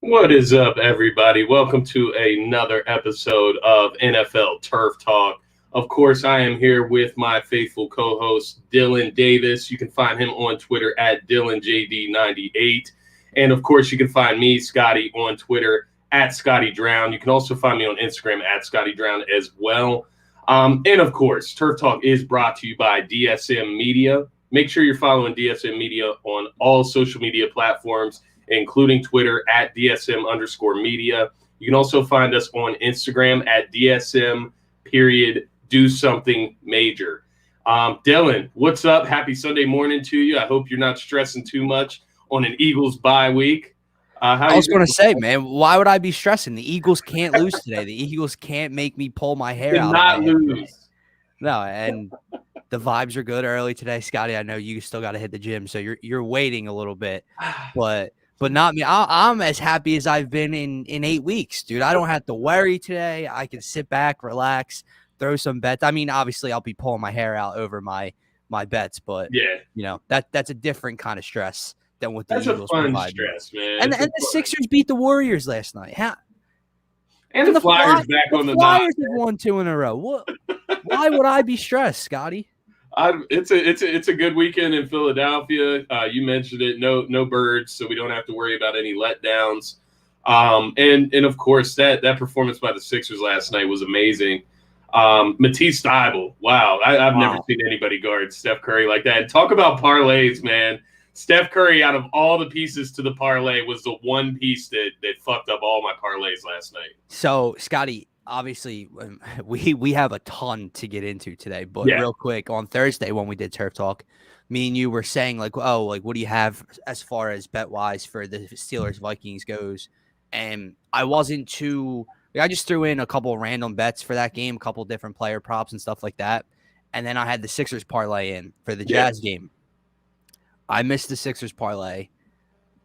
What is up, everybody? Welcome to another episode of NFL Turf Talk. Of course, I am here with my faithful co-host, Dylan Davis. You can find him on Twitter at DylanJD98. And of course, you can find me, Scotty, on Twitter at Scotty Drown. You can also find me on Instagram at Scotty Drown as well. And of course, Turf Talk is brought to you by DSM Media. Make sure you're following DSM Media on all social media platforms, including Twitter at DSM_media. You can also find us on Instagram at DSM do something major. Dylan, what's up? Happy Sunday morning to you. I hope you're not stressing too much on an Eagles bye week. I was going to say, man, why would I be stressing? The Eagles can't lose today. The Eagles can't make me pull my hair out. Not lose. No, and the vibes are good early today, Scotty. I know you still got to hit the gym, so you're waiting a little bit, but not me. I'm as happy as I've been in 8 weeks, dude. I don't have to worry today. I can sit back, relax, throw some bets. I mean, obviously, I'll be pulling my hair out over my bets, but yeah, you know that's a different kind of stress than what the Eagles provide. That's a fun stress, man. And the Sixers beat the Warriors last night. And the Flyers back on the Flyers have won 2 in a row. What? Why would I be stressed, Scotty? It's a good weekend in Philadelphia. You mentioned it. No birds, so we don't have to worry about any letdowns. And of course that performance by the Sixers last night was amazing. Matisse Thybulle, wow, I've never seen anybody guard Steph Curry like that. And talk about parlays, man. Steph Curry, out of all the pieces to the parlay, was the one piece that fucked up all my parlays last night. So, Scotty, obviously, we have a ton to get into today, but real quick, on Thursday when we did Turf Talk, me and you were saying, like, what do you have as far as bet-wise for the Steelers-Vikings goes? And I wasn't too – I just threw in a couple of random bets for that game, a couple of different player props and stuff like that. And then I had the Sixers parlay in for the Jazz game. I missed the Sixers parlay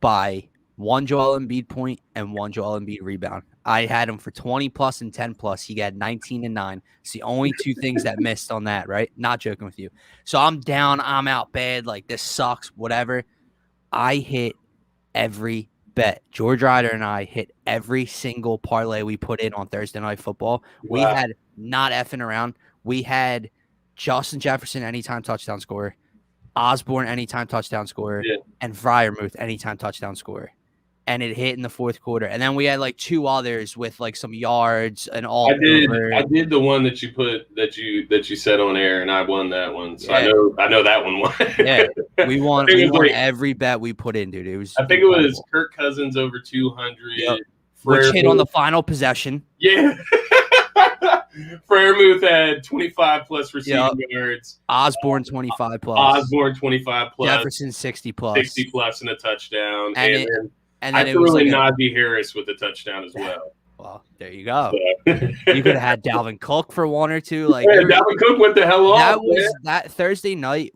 by 1 Joel Embiid point and 1 Joel Embiid rebound. I had him for 20 plus and 10 plus. He got 19 and 9. It's the only 2 things that missed on that, right? Not joking with you. So I'm down. I'm out bad. Like, this sucks, whatever. I hit every bet. George Ryder and I hit every single parlay we put in on Thursday Night Football. Wow. We had not effing around. We had Justin Jefferson anytime touchdown scorer, Osborne anytime touchdown scorer, and Freiermuth anytime touchdown scorer. And it hit in the fourth quarter. And then we had like 2 others with like some yards and all. I did the one that you put that you said on air, and I won that one. So I know that one won. Yeah, we won every bet we put in, dude. It was. I think incredible. It was Kirk Cousins over 200. Yep. Which hit on the final possession. Yeah. Freiermuth had 25 plus receiving yards. Osborne 25 plus. Osborne 25 plus. Jefferson 60 plus. 60 plus and a touchdown. And then I threw in Najee Harris with a touchdown as well. Well, there you go. So. You could have had Dalvin Cook for 1 or 2. Like Dalvin Cook went the hell off. That Thursday night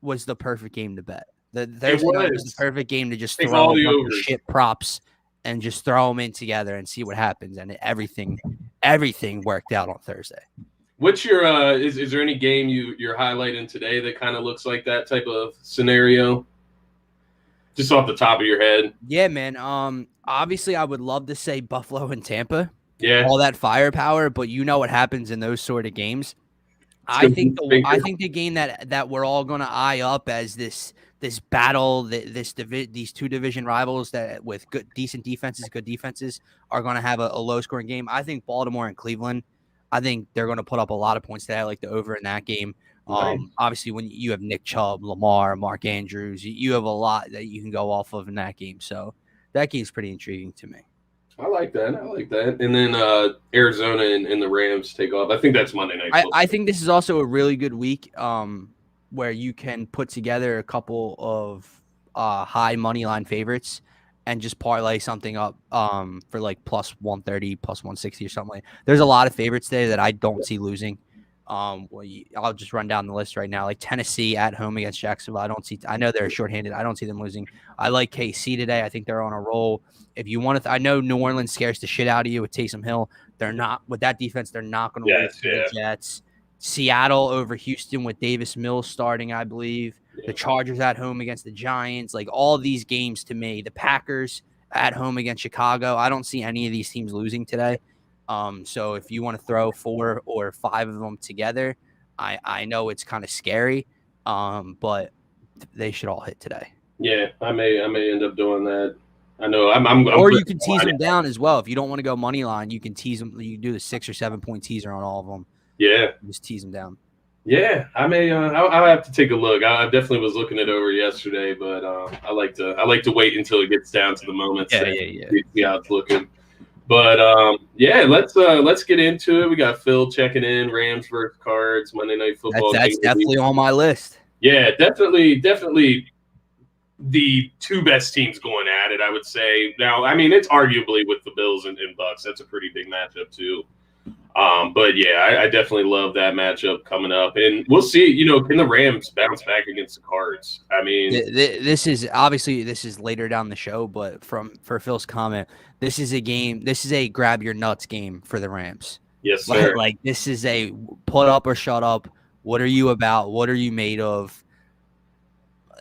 was the perfect game to bet. The Thursday night was the perfect game to just throw all the shit props and just throw them in together and see what happens. And everything worked out on Thursday. What's your is there any game you're highlighting today that kind of looks like that type of scenario? Just off the top of your head. Yeah, man. Obviously I would love to say Buffalo and Tampa. Yeah. All that firepower, but you know what happens in those sort of games. I think the game that we're all going to eye up as this battle, these 2 division rivals that with good defenses are going to have a low scoring game. I think Baltimore and Cleveland, I think they're going to put up a lot of points today. I like the over in that game. Nice. Obviously when you have Nick Chubb, Lamar, Mark Andrews, you have a lot that you can go off of in that game. So that game's pretty intriguing to me. I like that. And then Arizona and the Rams take off. I think that's Monday night. I think this is also a really good week where you can put together a couple of high money line favorites and just parlay something up for like plus 130, plus 160 or something. There's a lot of favorites today that I don't see losing. I'll just run down the list right now. Like Tennessee at home against Jacksonville. I know they're shorthanded. I don't see them losing. I like KC today. I think they're on a roll. If you want to, I know New Orleans scares the shit out of you with Taysom Hill. They're not with that defense. They're not going to lose to the Jets. Seattle over Houston with Davis Mills starting, I believe. The Chargers at home against the Giants. Like all these games to me, the Packers at home against Chicago. I don't see any of these teams losing today. So if you want to throw 4 or 5 of them together, I know it's kind of scary, but they should all hit today. Yeah, I may end up doing that. I know or you can tease them down as well. If you don't want to go money line, you can tease them. You can do the 6 or 7 point teaser on all of them. Yeah, just tease them down. Yeah, I may. I'll have to take a look. I definitely was looking it over yesterday, but I like to wait until it gets down to the moment. Yeah. See how it's looking. But let's get into it. We got Phil checking in. Rams versus Cards Monday Night Football. That's definitely on my list. Yeah, definitely the 2 best teams going at it, I would say. Now, I mean, it's arguably with the Bills and Bucks. That's a pretty big matchup too. But yeah, I definitely love that matchup coming up, and we'll see. Can the Rams bounce back against the Cards? I mean, this is later down the show, but for Phil's comment, this is a game. This is a grab your nuts game for the Rams. Yes, sir. Like this is a put up or shut up. What are you about? What are you made of?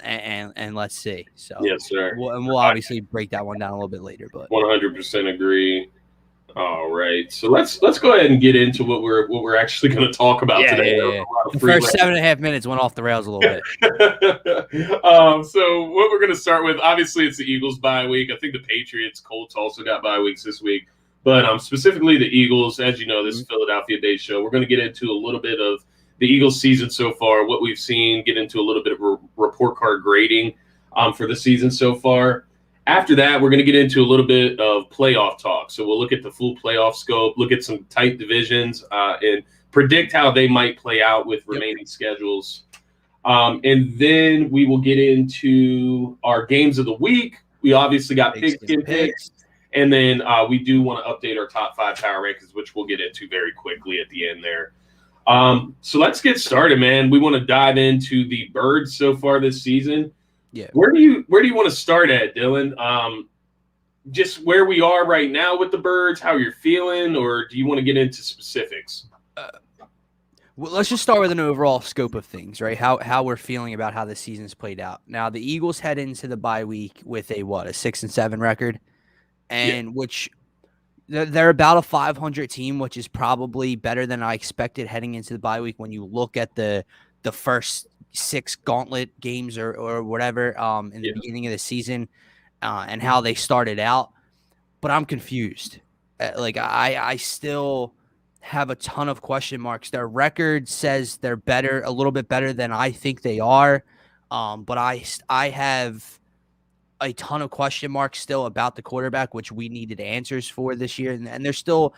And let's see. So yes, sir. We'll obviously break that one down a little bit later, but 100% agree. All right, so let's go ahead and get into what we're actually going to talk about today. Yeah. The first 7.5 minutes went off the rails a little bit. So what we're going to start with, obviously, it's the Eagles bye week. I think the Patriots, Colts also got bye weeks this week, but specifically the Eagles. As you know, this is Philadelphia-based show. We're going to get into a little bit of the Eagles season so far, what we've seen, get into a little bit of a report card grading for the season so far. After that, we're going to get into a little bit of playoff talk. So we'll look at the full playoff scope, look at some tight divisions, and predict how they might play out with remaining schedules. And then we will get into our games of the week. We obviously got Pigskin Picks. And then we do want to update our top 5 power rankings, which we'll get into very quickly at the end there. So let's get started, man. We want to dive into the Birds so far this season. Yeah. Where do you want to start at, Dylan? Just where we are right now with the Birds, how you're feeling, or do you want to get into specifics? Well, let's just start with an overall scope of things, right? How we're feeling about how the season's played out. Now, the Eagles head into the bye week with a 6-7 record, and which they're about a 500 team, which is probably better than I expected heading into the bye week. When you look at the first 6 gauntlet games or whatever in the beginning of the season and how they started out, but I'm confused. I still have a ton of question marks. Their record says they're better, a little bit better than I think they are, but I have a ton of question marks still about the quarterback, which we needed answers for this year, and there's still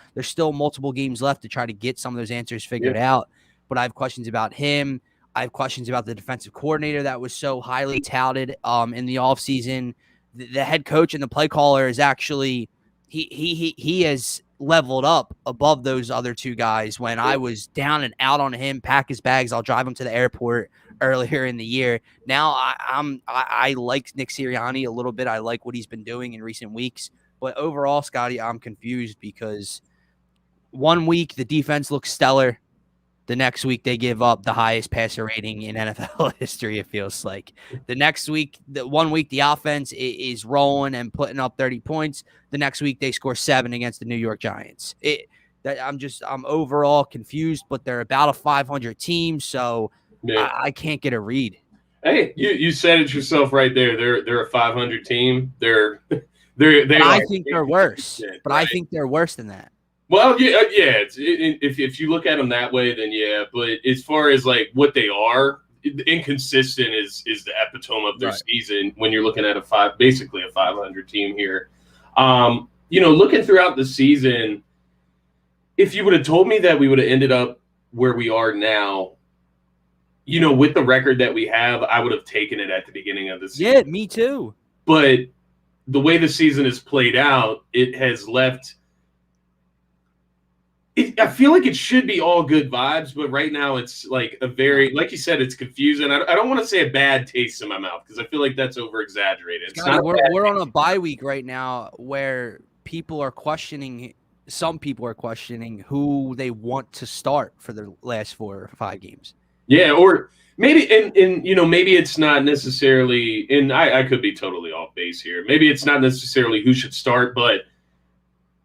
multiple games left to try to get some of those answers figured out. But I have questions about him. I have questions about the defensive coordinator that was so highly touted in the offseason. The head coach and the play caller is actually he has leveled up above those other 2 guys. When I was down and out on him, pack his bags, I'll drive him to the airport earlier in the year. Now I like Nick Sirianni a little bit. I like what he's been doing in recent weeks. But overall, Scotty, I'm confused because one week the defense looks stellar. The next week, they give up the highest passer rating in NFL history, it feels like. The next week, one week, the offense is rolling and putting up 30 points. The next week, they score 7 against the New York Giants. I'm overall confused, but they're about a 500 team, so I can't get a read. Hey, you said it yourself right there. They're a 500 team. I think they're worse, but right? I think they're worse than that. Well, yeah. If you look at them that way, then yeah. But as far as like what they are, inconsistent is the epitome of their season. When you're looking at basically a 500 team here, looking throughout the season, if you would have told me that we would have ended up where we are now, with the record that we have, I would have taken it at the beginning of the season. Yeah, me too. But the way the season has played out, it has left. I feel like it should be all good vibes, but right now it's like a very, like you said, it's confusing. I don't want to say a bad taste in my mouth because I feel like that's over exaggerated. We're on a bye week right now where some people are questioning who they want to start for the last 4 or 5 games. Yeah, or Maybe, and maybe it's not necessarily, and I could be totally off base here. Maybe it's not necessarily who should start, but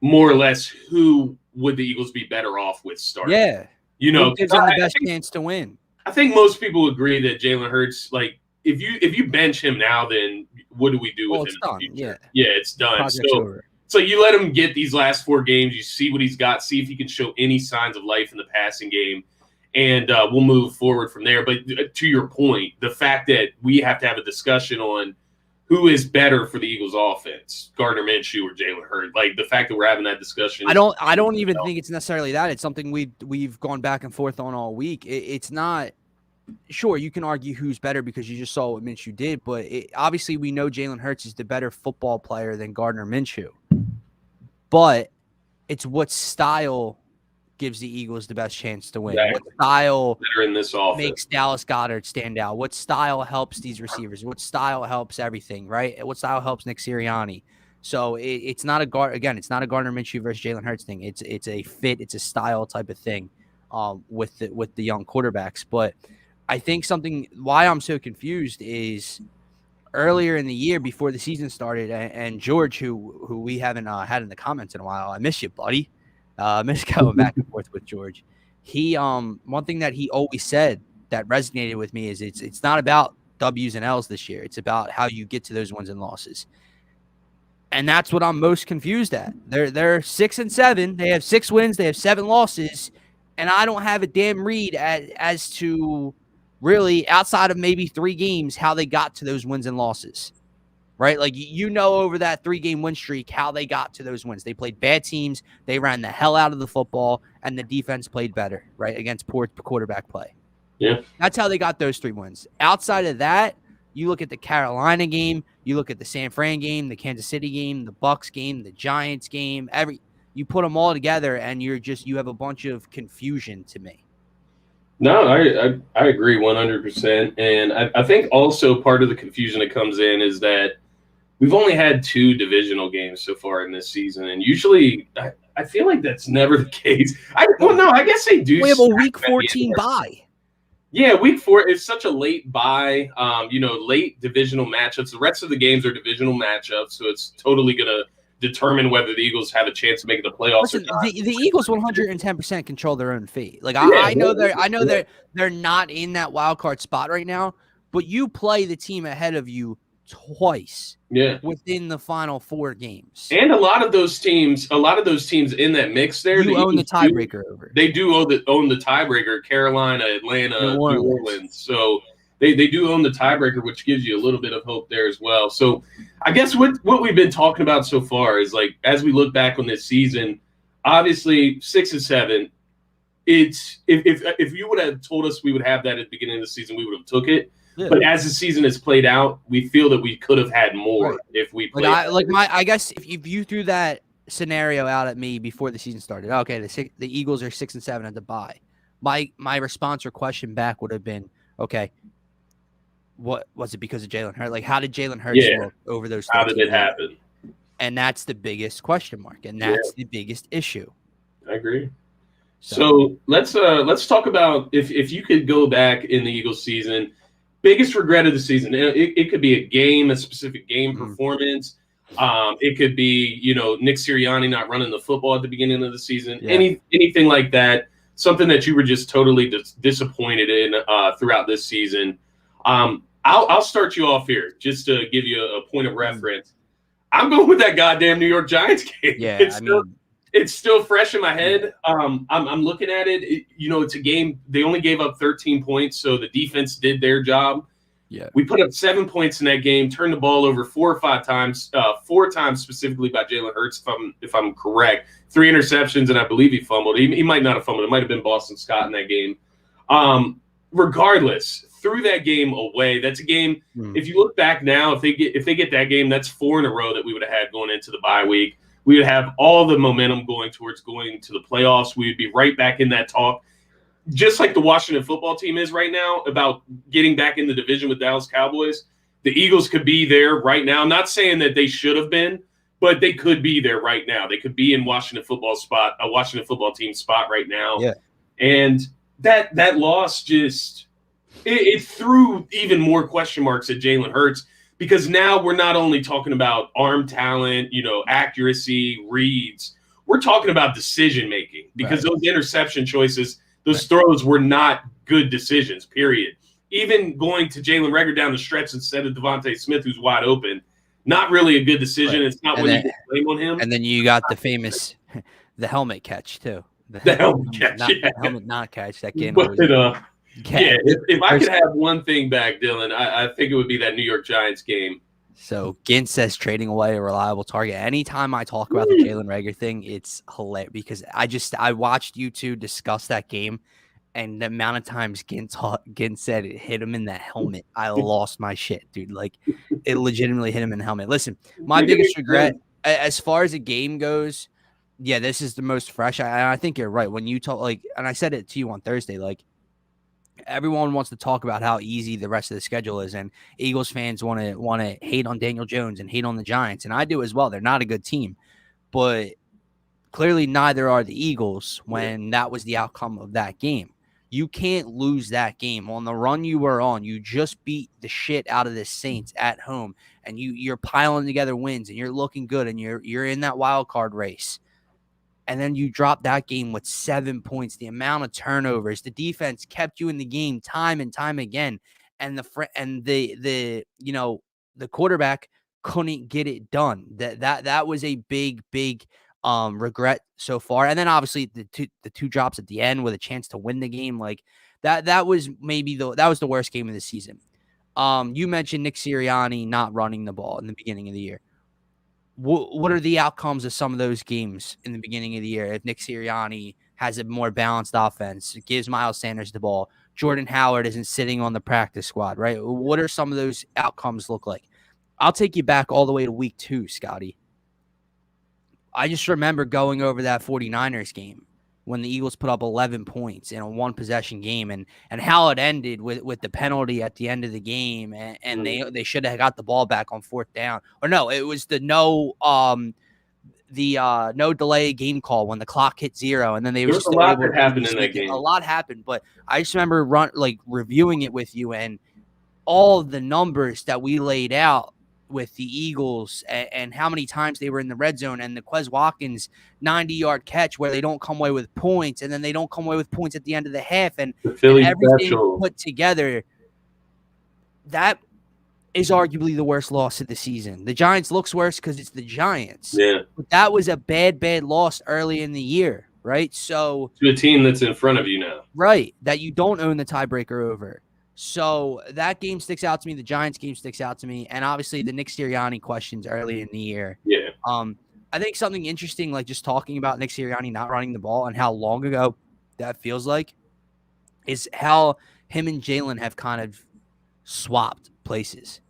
more or less who would the Eagles be better off with starting? Yeah. Who gives them the best chance to win? I think most people agree that Jalen Hurts, like, if you bench him now, then what do we do with him in the future? Yeah, it's done. Project's over. So you let him get these last 4 games. You see what he's got. See if he can show any signs of life in the passing game, and we'll move forward from there. But to your point, the fact that we have to have a discussion on who is better for the Eagles offense, Gardner Minshew or Jalen Hurts, like the fact that we're having that discussion. I don't even think it's necessarily that. It's something we've gone back and forth on all week. It's not. Sure, you can argue who's better because you just saw what Minshew did, but obviously we know Jalen Hurts is the better football player than Gardner Minshew. But it's what style gives the Eagles the best chance to win. Exactly. What style in this makes Dallas Goedert stand out? What style helps these receivers? What style helps everything, right? What style helps Nick Sirianni? So it's not it's not a Gardner Minshew versus Jalen Hurts thing. It's a fit, it's a style type of thing with the young quarterbacks. But I think why I'm so confused is earlier in the year before the season started, and George, who we haven't had in the comments in a while, I miss you, buddy. Miss going back and forth with George. He one thing that he always said that resonated with me is it's not about W's and L's this year. It's about how you get to those wins and losses. And that's what I'm most confused at. They're 6-7. They have 6 wins. They have 7 losses. And I don't have a damn read as to really, outside of maybe 3 games, how they got to those wins and losses, right? Like, over that 3-game win streak, how they got to those wins. They played bad teams. They ran the hell out of the football, and the defense played better, right, against poor quarterback play. Yeah. That's how they got those 3 wins. Outside of that, you look at the Carolina game, you look at the San Fran game, the Kansas City game, the Bucs game, the Giants game, you put them all together, and you have a bunch of confusion to me. No, I agree 100%. And I think also part of the confusion that comes in is that we've only had 2 divisional games so far in this season. And usually I feel like that's never the case. I guess they do. We have a week 14 bye. Yeah, week 4 is such a late bye, late divisional matchups. The rest of the games are divisional matchups, so it's totally going to determine whether the Eagles have a chance to make the playoffs. Listen, the Eagles 110% control their own fate. Like I know they're not in that wild card spot right now, but you play the team ahead of you twice. Yeah. Within the final 4 games. And a lot of those teams in that mix there, you own the tiebreaker over. They do own the tiebreaker, Carolina, Atlanta, New Orleans. So they do own the tiebreaker, which gives you a little bit of hope there as well. So I guess what we've been talking about so far is, like, as we look back on this season, obviously 6-7. It's if you would have told us we would have that at the beginning of the season, we would have took it. Yeah. But as the season has played out, we feel that we could have had more if we played. I guess if you threw that scenario out at me before the season started, okay, the Eagles are 6-7 at the bye. My response or question back would have been, okay, what was it because of Jalen Hurts? Like, how did Jalen Hurts look over those? How did it happen? And that's the biggest question mark, and that's the biggest issue. I agree. So let's talk about if you could go back in the Eagles season. Biggest regret of the season. It could be a game, a specific game performance. It could be, Nick Sirianni not running the football at the beginning of the season. Yeah. Anything like that. Something that you were just totally disappointed in throughout this season. I'll start you off here just to give you a point of reference. I'm going with that goddamn New York Giants game. Yeah, it's still fresh in my head. I'm looking at it. It's a game. They only gave up 13 points, so the defense did their job. Yeah, we put up 7 points in that game. Turned the ball over 4 or 5 times. 4 times specifically by Jalen Hurts, if I'm correct. 3 interceptions, and I believe he fumbled. He might not have fumbled. It might have been Boston Scott in that game. Regardless, threw that game away. That's a game. If you look back now, if they get that game, that's 4 in a row that we would have had going into the bye week. We would have all the momentum going towards going to the playoffs. We would be right back in that talk, just like the Washington football team is right now about getting back in the division with Dallas Cowboys. The Eagles could be there right now. I'm not saying that they should have been, but they could be there right now. They could be in Washington football Washington football team spot right now. Yeah. And that loss just it threw even more question marks at Jalen Hurts, because now we're not only talking about arm talent, accuracy, reads. We're talking about decision making, because those interception choices, those throws were not good decisions, period. Even going to Jalen Reagor down the stretch instead of Devontae Smith, who's wide open, not really a good decision. Right. It's not when you can blame on him. And then you got the famous the helmet catch too. The helmet catch, helmet not catch. That game was if I could have one thing back, Dylan, I think it would be that New York Giants game. So Gint says trading away a reliable target. Anytime I talk about the Jalen Reagor thing, it's hilarious, because I watched you two discuss that game, and the amount of times Gint said it hit him in the helmet, I lost my shit, dude. Like, it legitimately hit him in the helmet. Listen, my biggest regret as far as the game goes, yeah, this is the most fresh. I think you're right. When you talk, and I said it to you on Thursday, everyone wants to talk about how easy the rest of the schedule is, and Eagles fans want to hate on Daniel Jones and hate on the Giants, and I do as well. They're not a good team, but clearly neither are the Eagles when that was the outcome of that game. You can't lose that game. On the run you were on, you just beat the shit out of the Saints at home, and you're piling together wins, and you're looking good, and you're in that wild card race. And then you drop that game with 7 points, the amount of turnovers. The defense kept you in the game time and time again. And the quarterback couldn't get it done. That was a big regret so far. And then obviously the two drops at the end with a chance to win the game, that was the worst game of the season. You mentioned Nick Sirianni not running the ball in the beginning of the year. What are the outcomes of some of those games in the beginning of the year if Nick Sirianni has a more balanced offense, gives Miles Sanders the ball, Jordan Howard isn't sitting on the practice squad, right? What are some of those outcomes look like? I'll take you back all the way to week 2, Scotty. I just remember going over that 49ers game when the Eagles put up 11 points in a one-possession game, and how it ended with the penalty at the end of the game, and they should have got the ball back on 4th down. Or no, it was the no delay game call when the clock hit 0, and then they were just a lot that happened in that game. A lot happened, but I just remember reviewing it with you, and all of the numbers that we laid out with the Eagles and how many times they were in the red zone, and the Quez Watkins 90-yard catch where they don't come away with points, and then they don't come away with points at the end of the half, and everything put together, that is arguably the worst loss of the season. The Giants looks worse because it's the Giants. Yeah. But that was a bad loss early in the year, right? So to a team that's in front of you now. Right, that you don't own the tiebreaker over. So that game sticks out to me. The Giants game sticks out to me. And obviously the Nick Sirianni questions early in the year. Yeah. I think something interesting, just talking about Nick Sirianni not running the ball and how long ago that feels like, is how him and Jalen have kind of swapped places.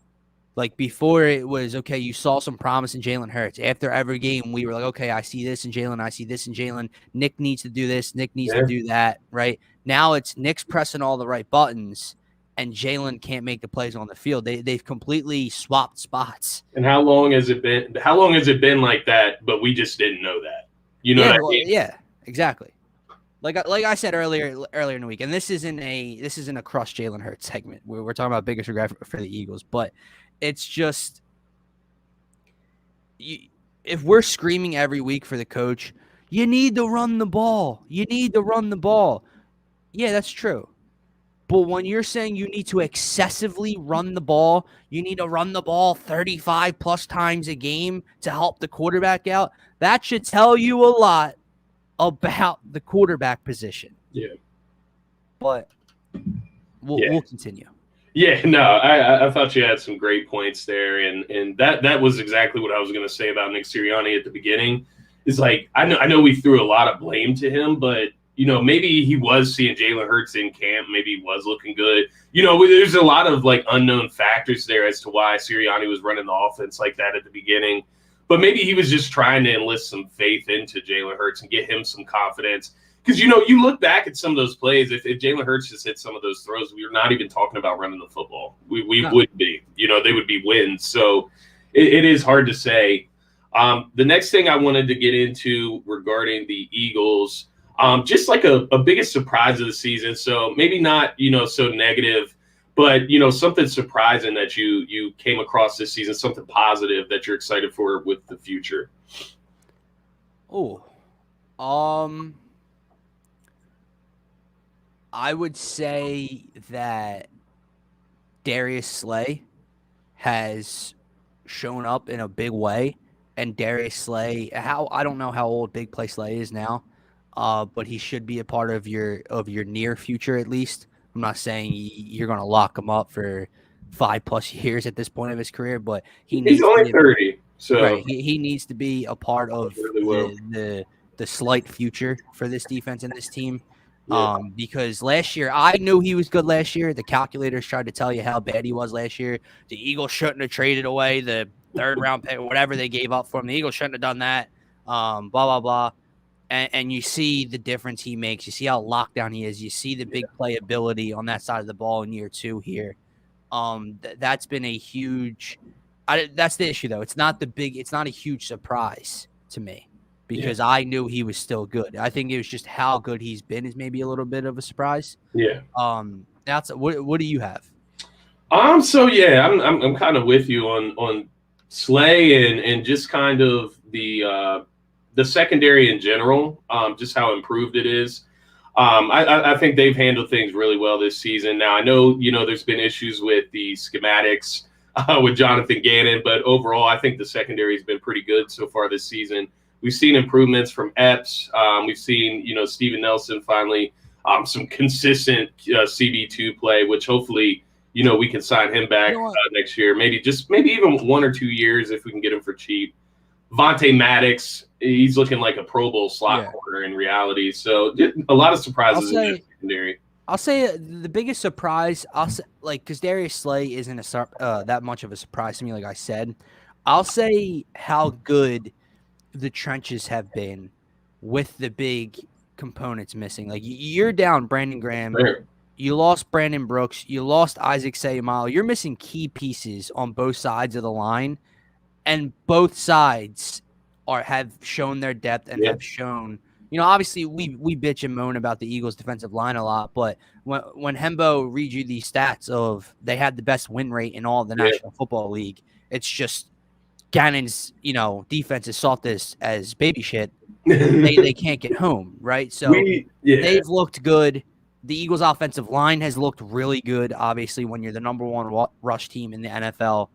Before it was, okay, you saw some promise in Jalen Hurts. After every game, we were like, okay, I see this in Jalen. I see this in Jalen. Nick needs to do this. Nick needs to do that, right? Now it's Nick's pressing all the right buttons, and Jalen can't make the plays on the field. They've completely swapped spots. And how long has it been? How long has it been like that? But we just didn't know that. Yeah, exactly. Like I said earlier in the week, and this isn't a crush Jalen Hurts segment. We're talking about biggest regret for the Eagles, but it's just if we're screaming every week for the coach, you need to run the ball. You need to run the ball. Yeah, that's true. But when you're saying you need to excessively run the ball, you need to run the ball 35 plus times a game to help the quarterback out, that should tell you a lot about the quarterback position. Yeah. But we'll continue. Yeah, no, I thought you had some great points there, and that was exactly what I was going to say about Nick Sirianni at the beginning. Is I know we threw a lot of blame to him, but maybe he was seeing Jalen Hurts in camp. Maybe he was looking good. There's a lot of unknown factors there as to why Sirianni was running the offense like that at the beginning. But maybe he was just trying to enlist some faith into Jalen Hurts and get him some confidence. Because, you look back at some of those plays, if Jalen Hurts just hit some of those throws, we were not even talking about running the football. We wouldn't be. They would be wins. So it is hard to say. The next thing I wanted to get into regarding the Eagles, just a biggest surprise of the season. So maybe not, so negative. But, you know, something surprising that you came across this season, something positive that you're excited for with the future. Oh, I would say that Darius Slay has shown up in a big way, and Darius Slay, I don't know how old Big Play Slay is now, but he should be a part of your near future at least. I'm not saying you're going to lock him up for 5+ years at this point of his career, but He's only 30, so right. He needs to be a part of really the slight future for this defense and this team. Yeah. Because last year I knew he was good last year. The calculators tried to tell you how bad he was last year. The Eagles shouldn't have traded away the 3rd round pick, whatever they gave up for him. The Eagles shouldn't have done that. Blah blah blah. And you see the difference he makes. You see how locked down he is. You see the big playability on that side of the ball in year 2 here. That's been a huge. That's the issue though. It's not a huge surprise to me. Because I knew he was still good. I think it was just how good he's been is maybe a little bit of a surprise. Yeah. That's what do you have? So yeah, I'm kind of with you on Slay and just kind of the secondary in general, just how improved it is. I think they've handled things really well this season. Now I know there's been issues with the schematics with Jonathan Gannon, but overall I think the secondary has been pretty good so far this season. We've seen improvements from Epps. We've seen, Steven Nelson finally some consistent CB2 play, which hopefully, we can sign him back next year. Maybe even 1 or 2 years if we can get him for cheap. Vontae Maddox, he's looking like a Pro Bowl slot corner in reality. So a lot of surprises in the secondary. I'll say the biggest surprise, because Darius Slay isn't that much of a surprise to me, like I said. I'll say how good the trenches have been with the big components missing. Like you're down Brandon Graham, you lost Brandon Brooks, you lost Isaac Seumalo. You're missing key pieces on both sides of the line, and both sides have shown their depth and have shown. Obviously we bitch and moan about the Eagles' defensive line a lot, but when Hembo reads you these stats of they had the best win rate in all of the National Football League, it's just Gannon's, defense is soft as baby shit. They can't get home, right? So they've looked good. The Eagles' offensive line has looked really good. Obviously, when you're the number 1 rush team in the NFL,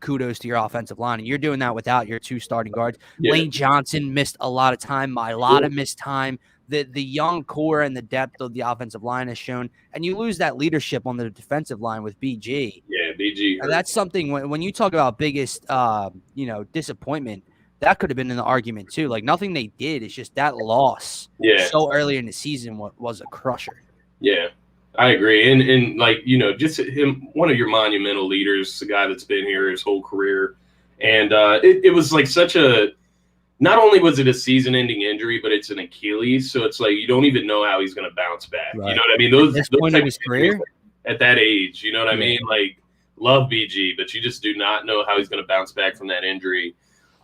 kudos to your offensive line. And you're doing that without your 2 starting guards. Lane Johnson missed a lot of time. Mailata missed time. The young core and the depth of the offensive line has shown. And you lose that leadership on the defensive line with BG. Yeah, BG. And that's something when you talk about biggest, disappointment, that could have been in the argument too. Like nothing they did. It's just that loss so early in the season was a crusher. Yeah, I agree. And just him, one of your monumental leaders, the guy that's been here his whole career. And it was like such a, not only was it a season-ending injury, but it's an Achilles. So it's like you don't even know how he's going to bounce back. Right. You know what I mean? Those point of his career at that age, you know what I mean? Like, love BG, but you just do not know how he's going to bounce back from that injury.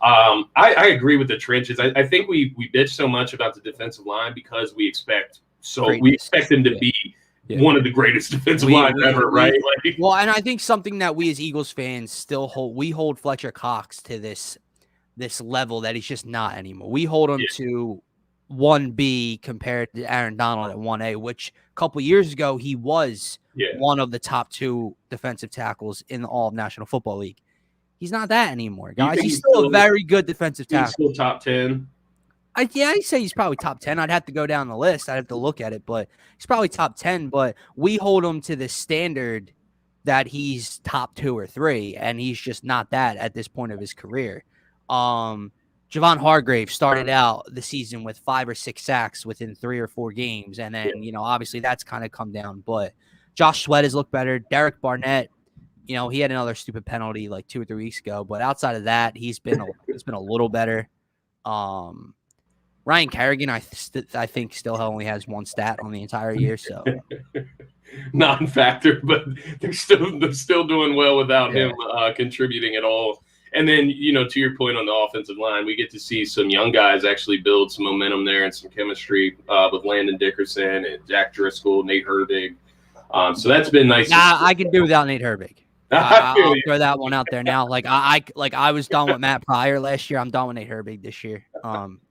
I agree with the trenches. I think we bitch so much about the defensive line because we expect them to be one of the greatest defensive lines ever, right? Well, and I think something that we as Eagles fans still hold Fletcher Cox to this level that he's just not anymore. We hold him to 1B compared to Aaron Donald at 1A, which a couple years ago he was one of the top 2 defensive tackles in all of National Football League. He's not that anymore, guys. He's still a very good defensive tackle. He's still top 10. I'd say he's probably top 10. I'd have to go down the list. I'd have to look at it, but he's probably top 10. But we hold him to the standard that he's top 2 or 3, and he's just not that at this point of his career. Javon Hargrave started out the season with 5 or 6 sacks within 3 or 4 games, and then obviously that's kind of come down. But Josh Sweat has looked better. Derek Barnett, he had another stupid penalty like 2 or 3 weeks ago, but outside of that, he's been a little better. Ryan Kerrigan, I think still only has 1 stat on the entire year, so non-factor, but they're still doing well without him contributing at all. And then, to your point on the offensive line, we get to see some young guys actually build some momentum there and some chemistry with Landon Dickerson and Jack Driscoll, Nate Herbig. So that's been nice. Nah, I can do without Nate Herbig. I'll throw that one out there now. Like I was done with Matt Pryor last year. I'm done with Nate Herbig this year.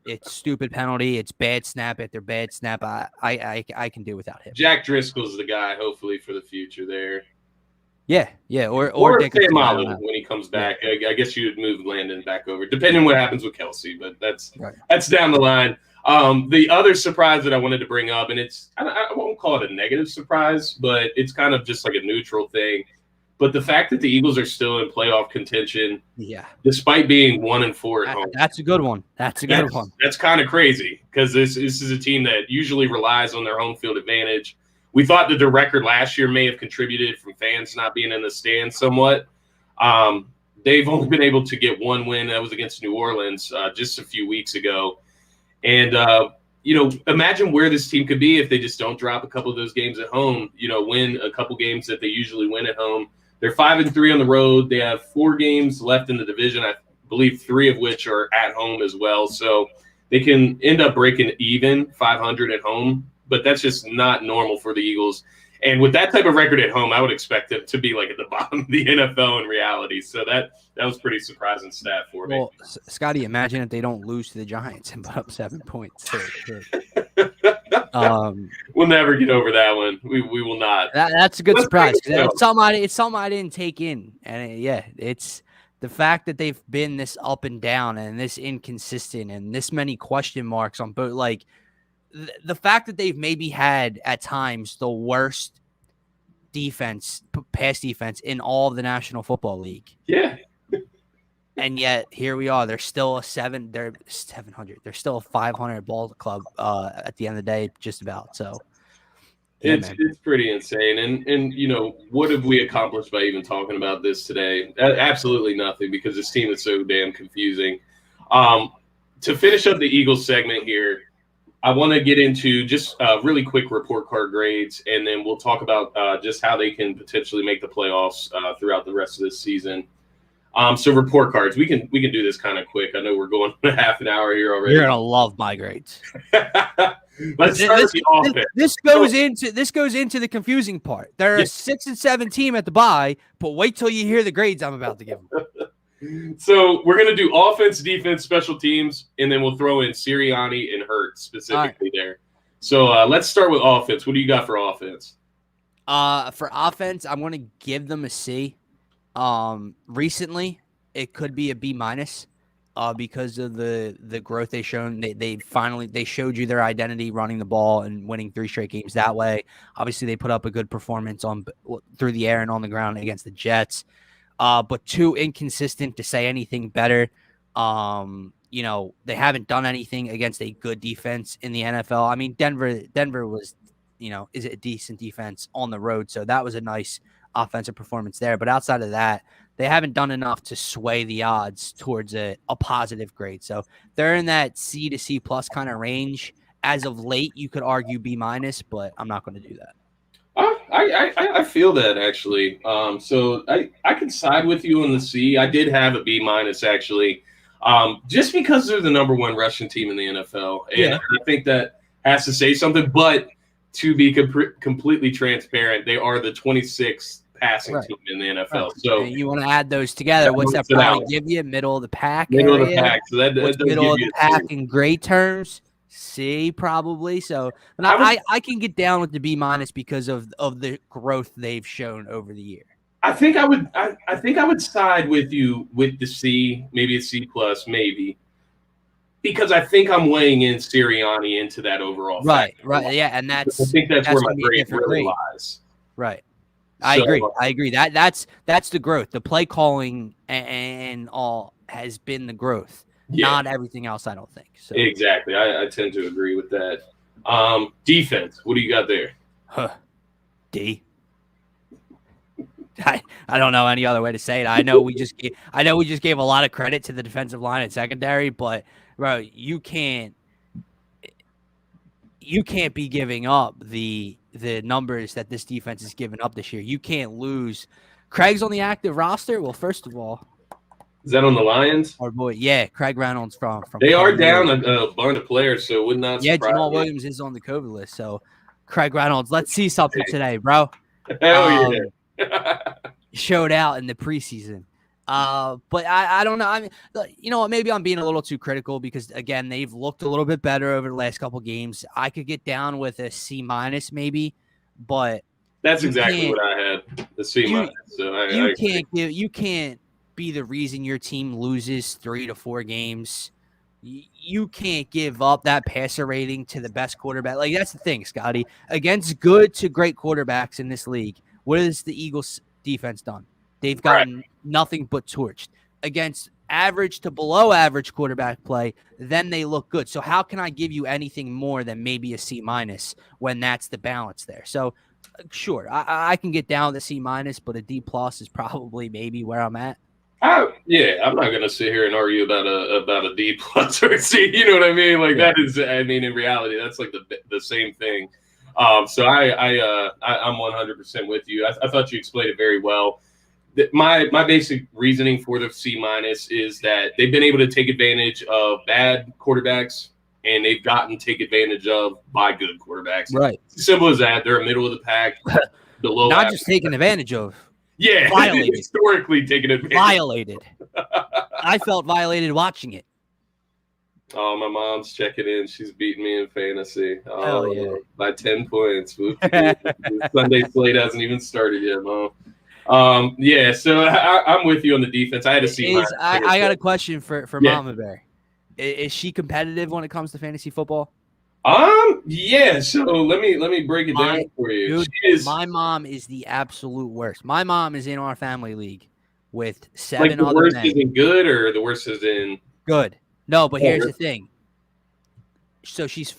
It's stupid penalty. It's bad snap after bad snap. I can do without him. Jack Driscoll's the guy, hopefully, for the future there. Yeah. Or Seumalo when he comes back. Yeah. I guess you would move Landon back over, depending on what happens with Kelsey. But that's down the line. The other surprise that I wanted to bring up, and I won't call it a negative surprise, but it's kind of just like a neutral thing. But the fact that the Eagles are still in playoff contention, despite being 1-4 at home, that's a good one. That's kind of crazy because this is a team that usually relies on their home field advantage. We thought that the record last year may have contributed from fans not being in the stands somewhat. They've only been able to get one win. That was against New Orleans just a few weeks ago. And, imagine where this team could be if they just don't drop a couple of those games at home, win a couple games that they usually win at home. They're 5-3 on the road. They have 4 games left in the division, I believe 3 of which are at home as well. So they can end up breaking even 500 at home, but that's just not normal for the Eagles. And with that type of record at home, I would expect them to be like at the bottom of the NFL in reality. So that was pretty surprising stat for me. Well, Scotty, imagine if they don't lose to the Giants and put up 7 points. We'll never get over that one. We will not. That's a good surprise. It's something I didn't take in. And it's the fact that they've been this up and down and this inconsistent and this many question marks on both. Like the fact that they've maybe had at times the worst pass defense in all of the National Football League. Yeah. And yet here we are. They're still they're 700. They're still a 500 ball club at the end of the day, just about. So it's pretty insane. And what have we accomplished by even talking about this today? Absolutely nothing, because this team is so damn confusing. To finish up the Eagles segment here, I want to get into just really quick report card grades, and then we'll talk about just how they can potentially make the playoffs throughout the rest of this season. So report cards, we can do this kind of quick. I know we're going half an hour here already. You're gonna love my grades. Let's start with the offense. This goes into the confusing part. They're a 6-7 team at the bye, but wait till you hear the grades I'm about to give them. So we're gonna do offense, defense, special teams, and then we'll throw in Sirianni and Hurts specifically there. So let's start with offense. What do you got for offense? For offense, I'm gonna give them a C. Recently it could be a B- because of the growth they've shown. They showed you their identity running the ball and winning 3 straight games that way. Obviously they put up a good performance through the air and on the ground against the Jets, but too inconsistent to say anything better. They haven't done anything against a good defense in the NFL. I mean, Denver was, is a decent defense on the road, so that was a nice offensive performance there. But outside of that, they haven't done enough to sway the odds towards a positive grade. So they're in that C to C plus kind of range. As of late, you could argue B-, but I'm not going to do that. I feel that actually. So I can side with you on the C. I did have a B- actually, just because they're the number 1 rushing team in the NFL. And I think that has to say something, but to be completely transparent, they are the 26th passing team in the NFL. Right. So you want to add those together. What's that probably give you? Middle of the pack. Middle of the pack. So that middle of the pack in grade terms. C probably. So I can get down with the B- because of the growth they've shown over the year. I think I would side with you with the C, maybe a C plus, maybe. Because I think I'm weighing in Sirianni into that overall. Right, yeah, and I think that's where my grade really lies. Right, I agree. That's the growth. The play calling and all has been the growth, not everything else. I don't think so. Exactly, I tend to agree with that. Defense, what do you got there? D. I don't know any other way to say it. I know we just gave a lot of credit to the defensive line and secondary, but bro, you can't be giving up the numbers that this defense has given up this year. You can't lose. Craig's on the active roster. Well, first of all, is that on the Lions? Our boy, Craig Reynolds from. They are down a bunch of players, so it would not. Yeah, Jamal Williams is on the COVID list. So, Craig Reynolds, let's see something today, bro. Hell yeah. Showed out in the preseason. But I don't know. I mean, you know what? Maybe I'm being a little too critical because, again, they've looked a little bit better over the last couple games. I could get down with a C- maybe, but that's exactly what I had, the C-. So you can't be the reason your team loses 3 to 4 games. You can't give up that passer rating to the best quarterback. Like, that's the thing, Scotty. Against good to great quarterbacks in this league, what has the Eagles defense done? They've gotten nothing but torched. Against average to below average quarterback play, then they look good. So how can I give you anything more than maybe a C- when that's the balance there? So sure, I can get down to C-, but a D+ is probably maybe where I'm at. Yeah, I'm not gonna sit here and argue about a D+ or a C. You know what I mean? Like that is, I mean, in reality, that's like the same thing. So I'm 100% with you. I thought you explained it very well. My basic reasoning for the C- is that they've been able to take advantage of bad quarterbacks, and they've gotten take advantage of by good quarterbacks. Right. Simple as that. They're a middle of the pack, below. Not just taking advantage of. Yeah, violated. Historically taking advantage. Violated. I felt violated watching it. Oh, my mom's checking in. She's beating me in fantasy. Hell yeah. By 10 points. Sunday slate hasn't even started yet, Mom. Yeah, so I'm with you on the defense. I had to see. I got a question for Mama Bear. Is she competitive when it comes to fantasy football? Yeah. So let me break it down for you. Dude, my mom is the absolute worst. My mom is in our family league with 7 other men. The worst is in good, or the worst is in good? No, but here's the thing. So she's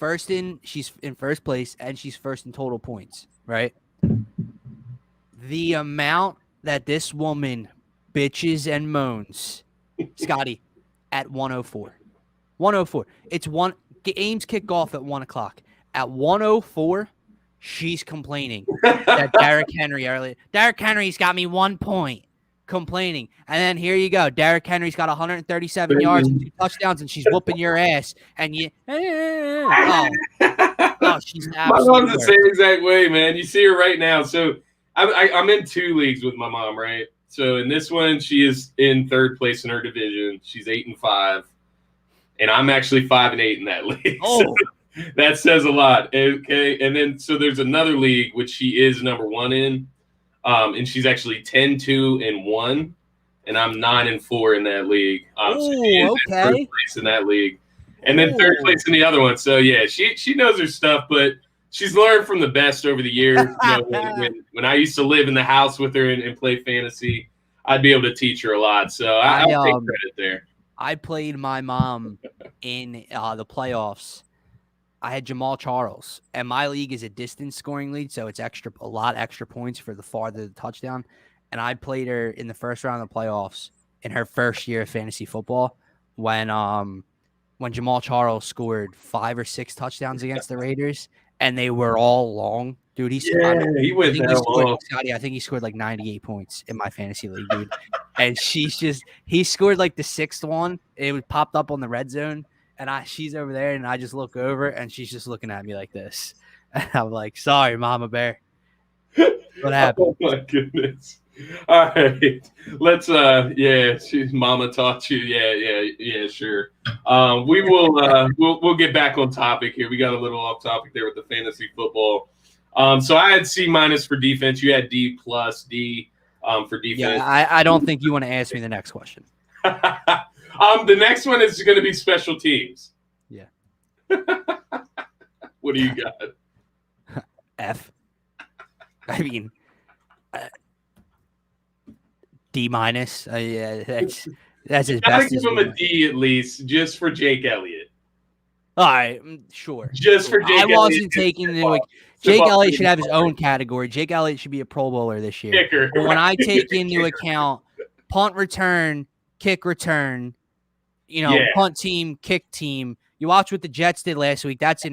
in first place, and she's first in total points, right? The amount that this woman bitches and moans, Scotty, at 104. 104. It's games kick off at 1 o'clock. At 104, she's complaining that Derrick Henry's got me 1 point. Complaining. And then here you go. Derrick Henry's got 137 yards and 2 touchdowns, and she's whooping your ass. And she's absolutely. My mom's the same exact way, man. You see her right now. So I'm in 2 leagues with my mom, right? So in this one, she is in 3rd place in her division. She's 8-5. And I'm actually 5-8 in that league. Oh, so that says a lot. Okay. And then, so there's another league, which she is number 1 in. And she's actually 10-2-1. And I'm 9-4 in that league. So she is in 3rd place in that league. And then 3rd place in the other one. So yeah, she knows her stuff, but she's learned from the best over the years. You know, when I used to live in the house with her and play fantasy, I'd be able to teach her a lot. So I'll take credit there. I played my mom in the playoffs. I had Jamal Charles, and my league is a distance scoring league, so it's a lot extra points for the farther the touchdown. And I played her in the first round of the playoffs in her first year of fantasy football when Jamal Charles scored 5 or 6 touchdowns against the Raiders, and they were all long. Dude, he went that long. Scotty, I think he scored like 98 points in my fantasy league, dude. And he scored like the 6th one. It popped up on the red zone, and she's over there, and I just look over, and she's just looking at me like this. And I'm like, sorry, Mama Bear. What happened? Oh my goodness. All right. Let's Mama taught you. Yeah, sure. We will we'll get back on topic here. We got a little off topic there with the fantasy football. So I had C- for defense. You had D+, D for defense. Yeah, I don't think you want to ask me the next question. The next one is going to be special teams. Yeah. What do you got? F. I mean, D-. Yeah, that's his best. I give him a D at least, just for Jake Elliott. All right, sure. Just for Jake Elliott. I wasn't taking into it. Jake Elliott should have his own category. Jake Elliott should be a Pro Bowler this year. Kicker. But when I take into account punt return, kick return, punt team, kick team. You watch what the Jets did last week. That's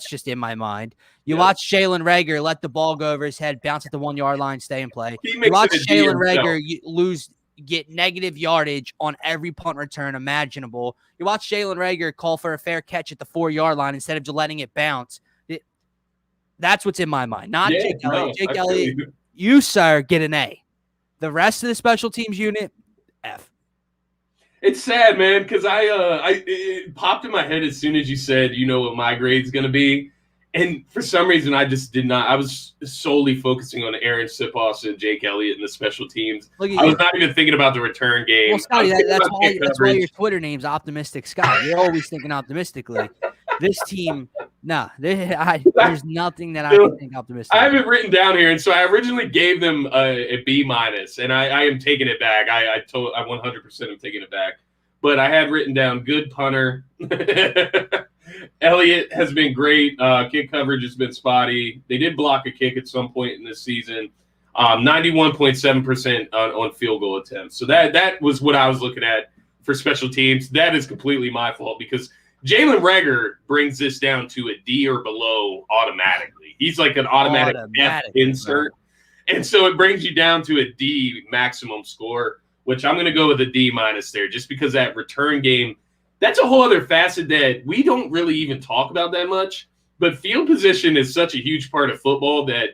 just in my mind. You watch Jalen Reagor let the ball go over his head, bounce at the 1 yard line, stay and play. You watch Jalen Reagor get negative yardage on every punt return imaginable. You watch Jalen Reagor call for a fair catch at the 4 yard line instead of just letting it bounce. That's what's in my mind. Not Jake Elliott. Jake Elliott, You, sir, get an A. The rest of the special teams unit, F. It's sad, man, because it popped in my head as soon as you said, what my grade's going to be. And for some reason, I just did not. I was solely focusing on Aaron Sipos and Jake Elliott and the special teams. I was not even thinking about the return game. Well, Scotty, that's why your Twitter name's Optimistic Scott. You're always thinking optimistically. This team, there's nothing that I can think optimistic. I have it written down here, and so I originally gave them a B-, and I am taking it back. I 100% am taking it back. But I had written down good punter. Elliott has been great. Kick coverage has been spotty. They did block a kick at some point in this season. 91.7% on field goal attempts. So that was what I was looking at for special teams. That is completely my fault because Jalen Reagor brings this down to a D or below automatically. He's like an automatic F insert. And so it brings you down to a D maximum score, which I'm going to go with a D- there just because that return game, that's a whole other facet that we don't really even talk about that much. But field position is such a huge part of football that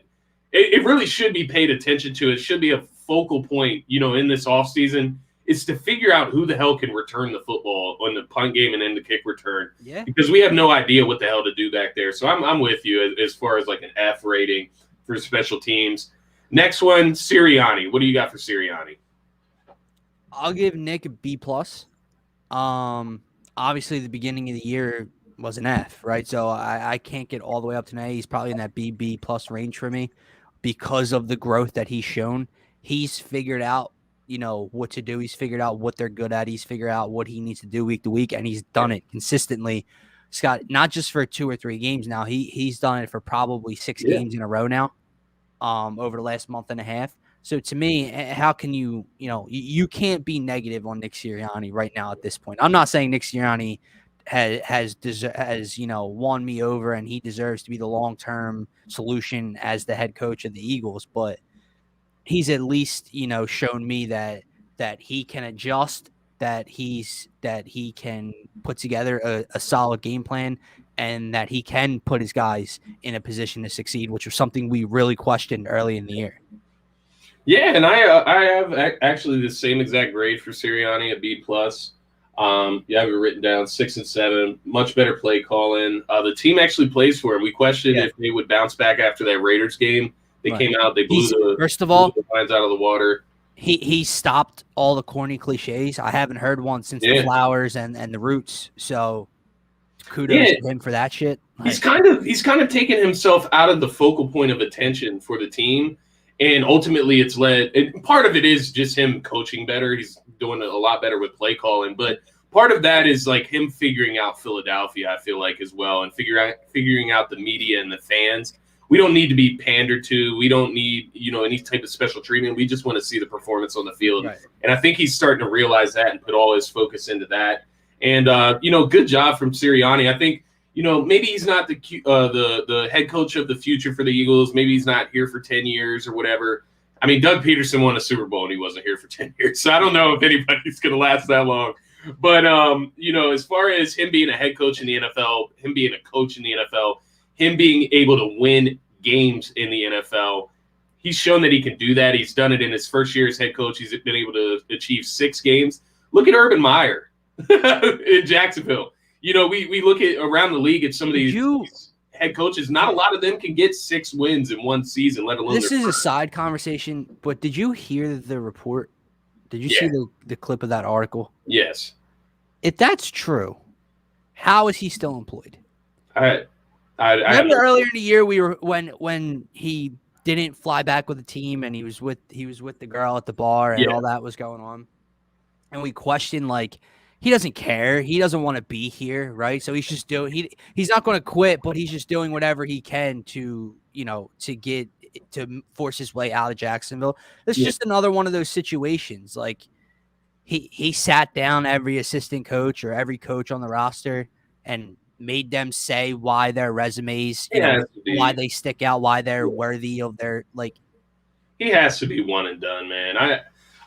it really should be paid attention to. It should be a focal point, in this offseason, is to figure out who the hell can return the football on the punt game and then the kick return. Yeah. Because we have no idea what the hell to do back there. So I'm with you as far as like an F rating for special teams. Next one, Sirianni. What do you got for Sirianni? I'll give Nick a B+. Obviously, the beginning of the year was an F, right? So I can't get all the way up to an A. He's probably in that B+ range for me because of the growth that he's shown. He's figured out, what to do. He's figured out what they're good at. He's figured out what he needs to do week to week, and he's done it consistently. Scott, not just for 2 or 3 games now. He's done it for probably 6 games in a row now, over the last month and a half. So to me, how can you can't be negative on Nick Sirianni right now at this point. I'm not saying Nick Sirianni has won me over and he deserves to be the long-term solution as the head coach of the Eagles, but he's at least, shown me that he can adjust, that he can put together a solid game plan, and that he can put his guys in a position to succeed, which was something we really questioned early in the year. Yeah, and I have actually the same exact grade for Sirianni, a B+. You have it written down 6 and 7, much better play calling. The team actually plays for him. We questioned if they would bounce back after that Raiders game. They came out, they blew the lines out of the water. He stopped all the corny cliches. I haven't heard one since the Flowers and the Roots. So kudos to him for that shit. He's kind of taken himself out of the focal point of attention for the team. And ultimately, it's led. And part of it is just him coaching better. He's doing a lot better with play calling. But part of that is like him figuring out Philadelphia, I feel like, as well, and figuring out the media and the fans. We don't need to be pandered to. We don't need any type of special treatment. We just want to see the performance on the field. Right. And I think he's starting to realize that and put all his focus into that. And good job from Sirianni. I think. Maybe he's not the head coach of the future for the Eagles. Maybe he's not here for 10 years or whatever. I mean, Doug Peterson won a Super Bowl and he wasn't here for 10 years. So I don't know if anybody's going to last that long. But, as far as him being a head coach in the NFL, him being a coach in the NFL, him being able to win games in the NFL, he's shown that he can do that. He's done it in his first year as head coach. He's been able to achieve 6 games. Look at Urban Meyer in Jacksonville. We look at around the league at some of these head coaches. Not a lot of them can get 6 wins in one season, let alone. This is a side conversation, but did you hear the report? Did you see the clip of that article? Yes. If that's true, how is he still employed? I remember earlier in the year we were when he didn't fly back with the team and he was with the girl at the bar and all that was going on, and we questioned he doesn't care. He doesn't want to be here, right? So he's just he's not going to quit, but he's just doing whatever he can to force his way out of Jacksonville. It's just another one of those situations. Like he sat down every assistant coach or every coach on the roster and made them say why their resumes, why they stick out, why they're worthy of their He has to be one and done, man.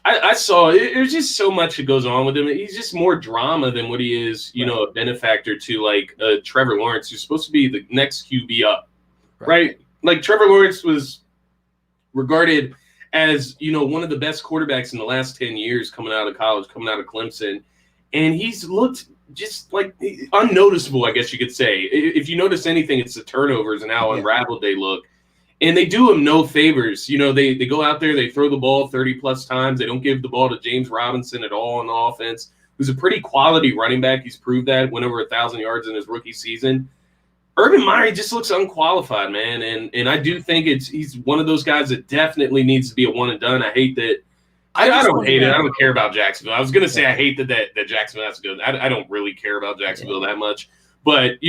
I saw it. There's just so much that goes on with him. He's just more drama than what he is, a benefactor to Trevor Lawrence, who's supposed to be the next QB up, right? Like Trevor Lawrence was regarded as, one of the best quarterbacks in the last 10 years coming out of college, coming out of Clemson. And he's looked just like unnoticeable, I guess you could say. If you notice anything, it's the turnovers and how unraveled they look. And they do him no favors. They go out there, they throw the ball 30-plus times. They don't give the ball to James Robinson at all on the offense, who's a pretty quality running back. He's proved that, went over 1,000 yards in his rookie season. Urban Meyer just looks unqualified, man. And I do think he's one of those guys that definitely needs to be a one and done. I hate that. I don't hate it. I don't care about Jacksonville. I was going to say I hate that Jacksonville has to go. I don't really care about Jacksonville that much. But,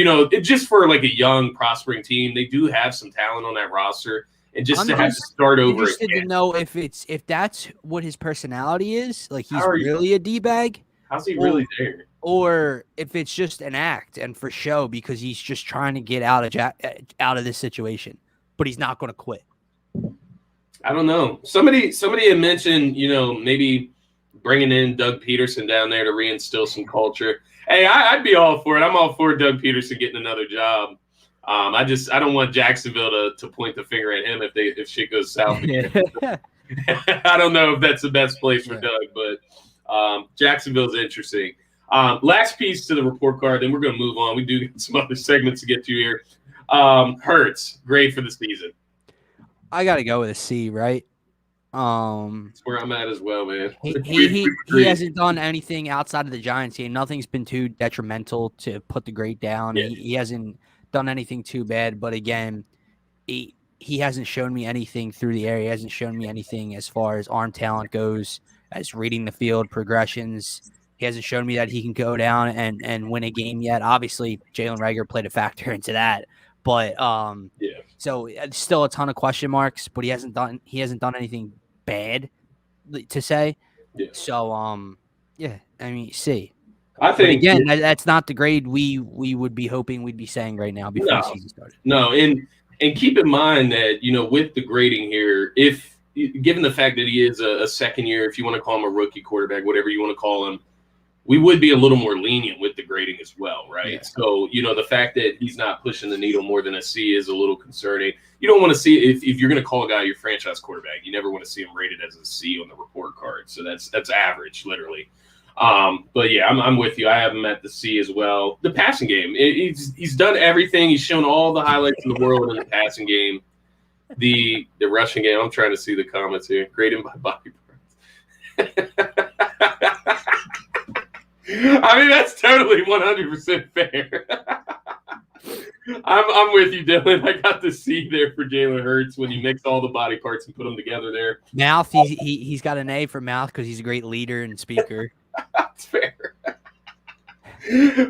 just for like a young, prospering team, they do have some talent on that roster. And just to have to start over again. I'm interested to know if that's what his personality is. Like he's really a D-bag. How's he really there? Or if it's just an act and for show because he's just trying to get out of this situation, but he's not going to quit. I don't know. Somebody had mentioned, maybe bringing in Doug Peterson down there to reinstill some culture. Hey, I'd be all for it. I'm all for Doug Peterson getting another job. I don't want Jacksonville to point the finger at him if shit goes south. I don't know if that's the best place for Doug, but Jacksonville's interesting. Last piece to the report card, then we're going to move on. We do get some other segments to get to here. Hurts, great for the season. I got to go with a C, right? That's where I'm at as well, man. He hasn't done anything outside of the Giants game. Nothing's been too detrimental to put the grade down. Yeah. He hasn't done anything too bad, but again, he hasn't shown me anything through the air. He hasn't shown me anything as far as arm talent goes, as reading the field, progressions. He hasn't shown me that he can go down and win a game yet. Obviously, Jalen Reagor played a factor into that. But so still a ton of question marks, but he hasn't done anything bad to say. Yeah. So I mean, C. I think that's not the grade we would be hoping we'd be saying right now before the season started. No, and keep in mind that with the grading here, if given the fact that he is a second year, if you want to call him a rookie quarterback, whatever you want to call him, we would be a little more lenient with the grading as well, right? Yeah. So, the fact that he's not pushing the needle more than a C is a little concerning. You don't want to see if you're going to call a guy your franchise quarterback, you never want to see him rated as a C on the report card. So that's average, literally. But yeah, I'm with you. I have him at the C as well. The passing game, he's done everything. He's shown all the highlights in the world in the passing game. The rushing game, I'm trying to see the comments here. Graded by body parts. I mean, that's totally 100% fair. I'm with you, Dylan. I got the C there for Jalen Hurts when you mix all the body parts and put them together there. Mouth, he's got an A for mouth because he's a great leader and speaker. That's fair.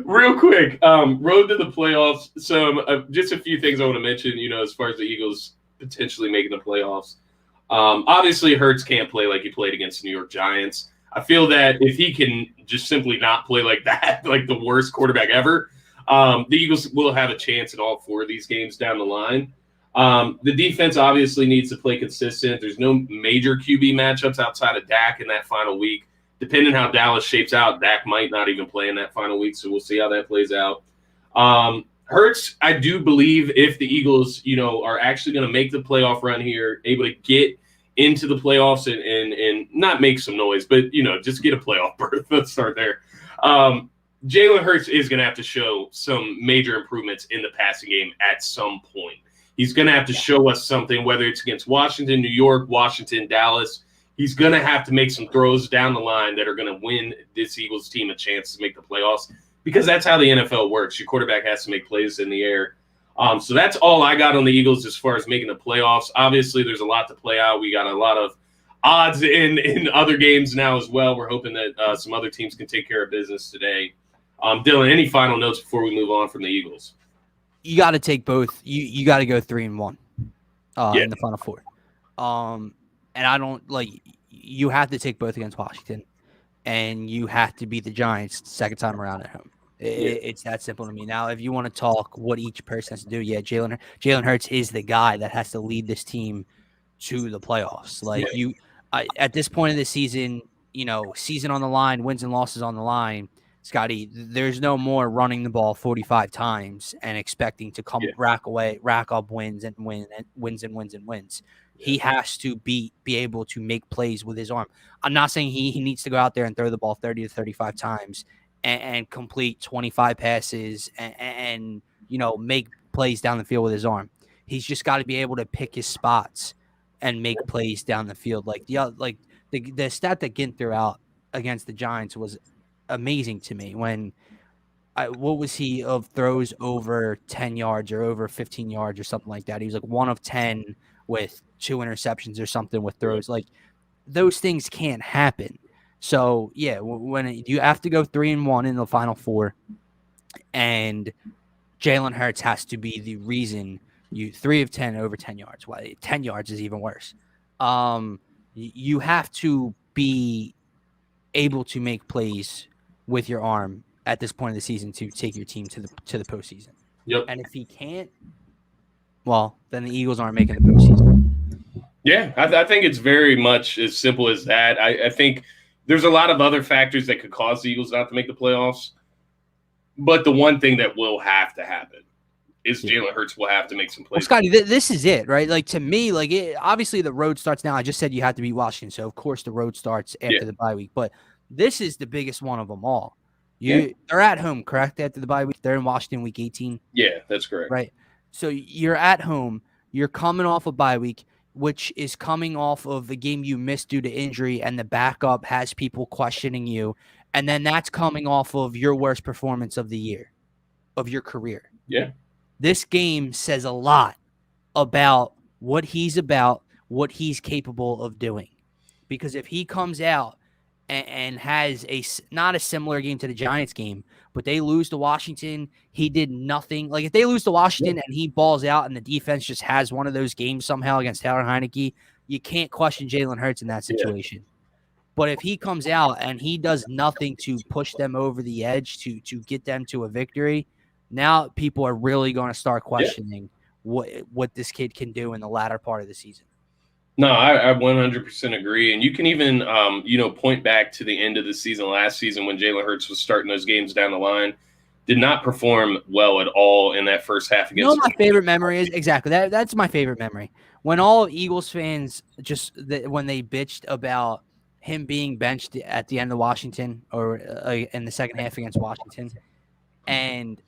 Real quick, road to the playoffs. So just a few things I want to mention, as far as the Eagles potentially making the playoffs. Obviously, Hurts can't play like he played against the New York Giants. I feel that if he can just simply not play like that, like the worst quarterback ever, the Eagles will have a chance in all four of these games down the line. The defense obviously needs to play consistent. There's no major QB matchups outside of Dak in that final week. Depending how Dallas shapes out, Dak might not even play in that final week, so we'll see how that plays out. Hurts, I do believe if the Eagles, are actually going to make the playoff run here, able to get into the playoffs and not make some noise, but, just get a playoff berth. Let's start there. Jalen Hurts is going to have to show some major improvements in the passing game at some point. He's going to have to show us something, whether it's against Washington, New York, Washington, Dallas. He's going to have to make some throws down the line that are going to win this Eagles team a chance to make the playoffs because that's how the NFL works. Your quarterback has to make plays in the air. So that's all I got on the Eagles as far as making the playoffs. Obviously, there's a lot to play out. We got a lot of odds in other games now as well. We're hoping that some other teams can take care of business today. Dylan, any final notes before we move on from the Eagles? You got to take both. You got to go 3-1 in the Final Four. And I don't you have to take both against Washington, and you have to beat the Giants second time around at home. It's that simple to me. Now, if you want to talk what each person has to do, Jalen Hurts is the guy that has to lead this team to the playoffs. At this point of the season, season on the line, wins and losses on the line. Scotty, there's no more running the ball 45 times and expecting to rack up wins and wins. He has to be able to make plays with his arm. I'm not saying he needs to go out there and throw the ball 30 to 35 times and complete 25 passes and make plays down the field with his arm. He's just got to be able to pick his spots and make plays down the field. Like the stat that Gint threw out against the Giants was amazing to me. When what was he of throws over 10 yards or over 15 yards or something like that? He was like 1 of 10 with 2 interceptions or something with throws. Like those things can't happen. So yeah, when you have to go 3-1 in the final 4, and Jalen Hurts has to be the reason you 3 of 10 over 10 yards. Well, 10 yards is even worse. You have to be able to make plays with your arm at this point of the season to take your team to the postseason. Yep. And if he can't, well, then the Eagles aren't making the postseason. Yeah, I think it's very much as simple as that. I think there's a lot of other factors that could cause the Eagles not to make the playoffs. But the one thing that will have to happen is Jalen Hurts will have to make some plays. Well, Scotty, this is it, right? Like, to me, obviously the road starts now. I just said you have to beat Washington, so of course the road starts after the bye week. But this is the biggest one of them all. They're at home, correct? After the bye week, they're in Washington week 18. Yeah, that's correct. Right. So you're at home. You're coming off a bye week, which is coming off of the game you missed due to injury, and the backup has people questioning you. And then that's coming off of your worst performance of the year, of your career. Yeah. This game says a lot about what he's capable of doing. Because if he comes out and has not a similar game to the Giants game, but they lose to Washington, he did nothing. Like, if they lose to Washington and he balls out and the defense just has one of those games somehow against Taylor Heineke, you can't question Jalen Hurts in that situation. Yeah. But if he comes out and he does nothing to push them over the edge to get them to a victory, now people are really going to start questioning what this kid can do in the latter part of the season. No, I 100% agree. And you can even, point back to the end of the season last season when Jalen Hurts was starting those games down the line. Did not perform well at all in that first half against. My favorite memory is exactly that. That's my favorite memory. When all Eagles fans when they bitched about him being benched at the end of Washington or in the second half against Washington. And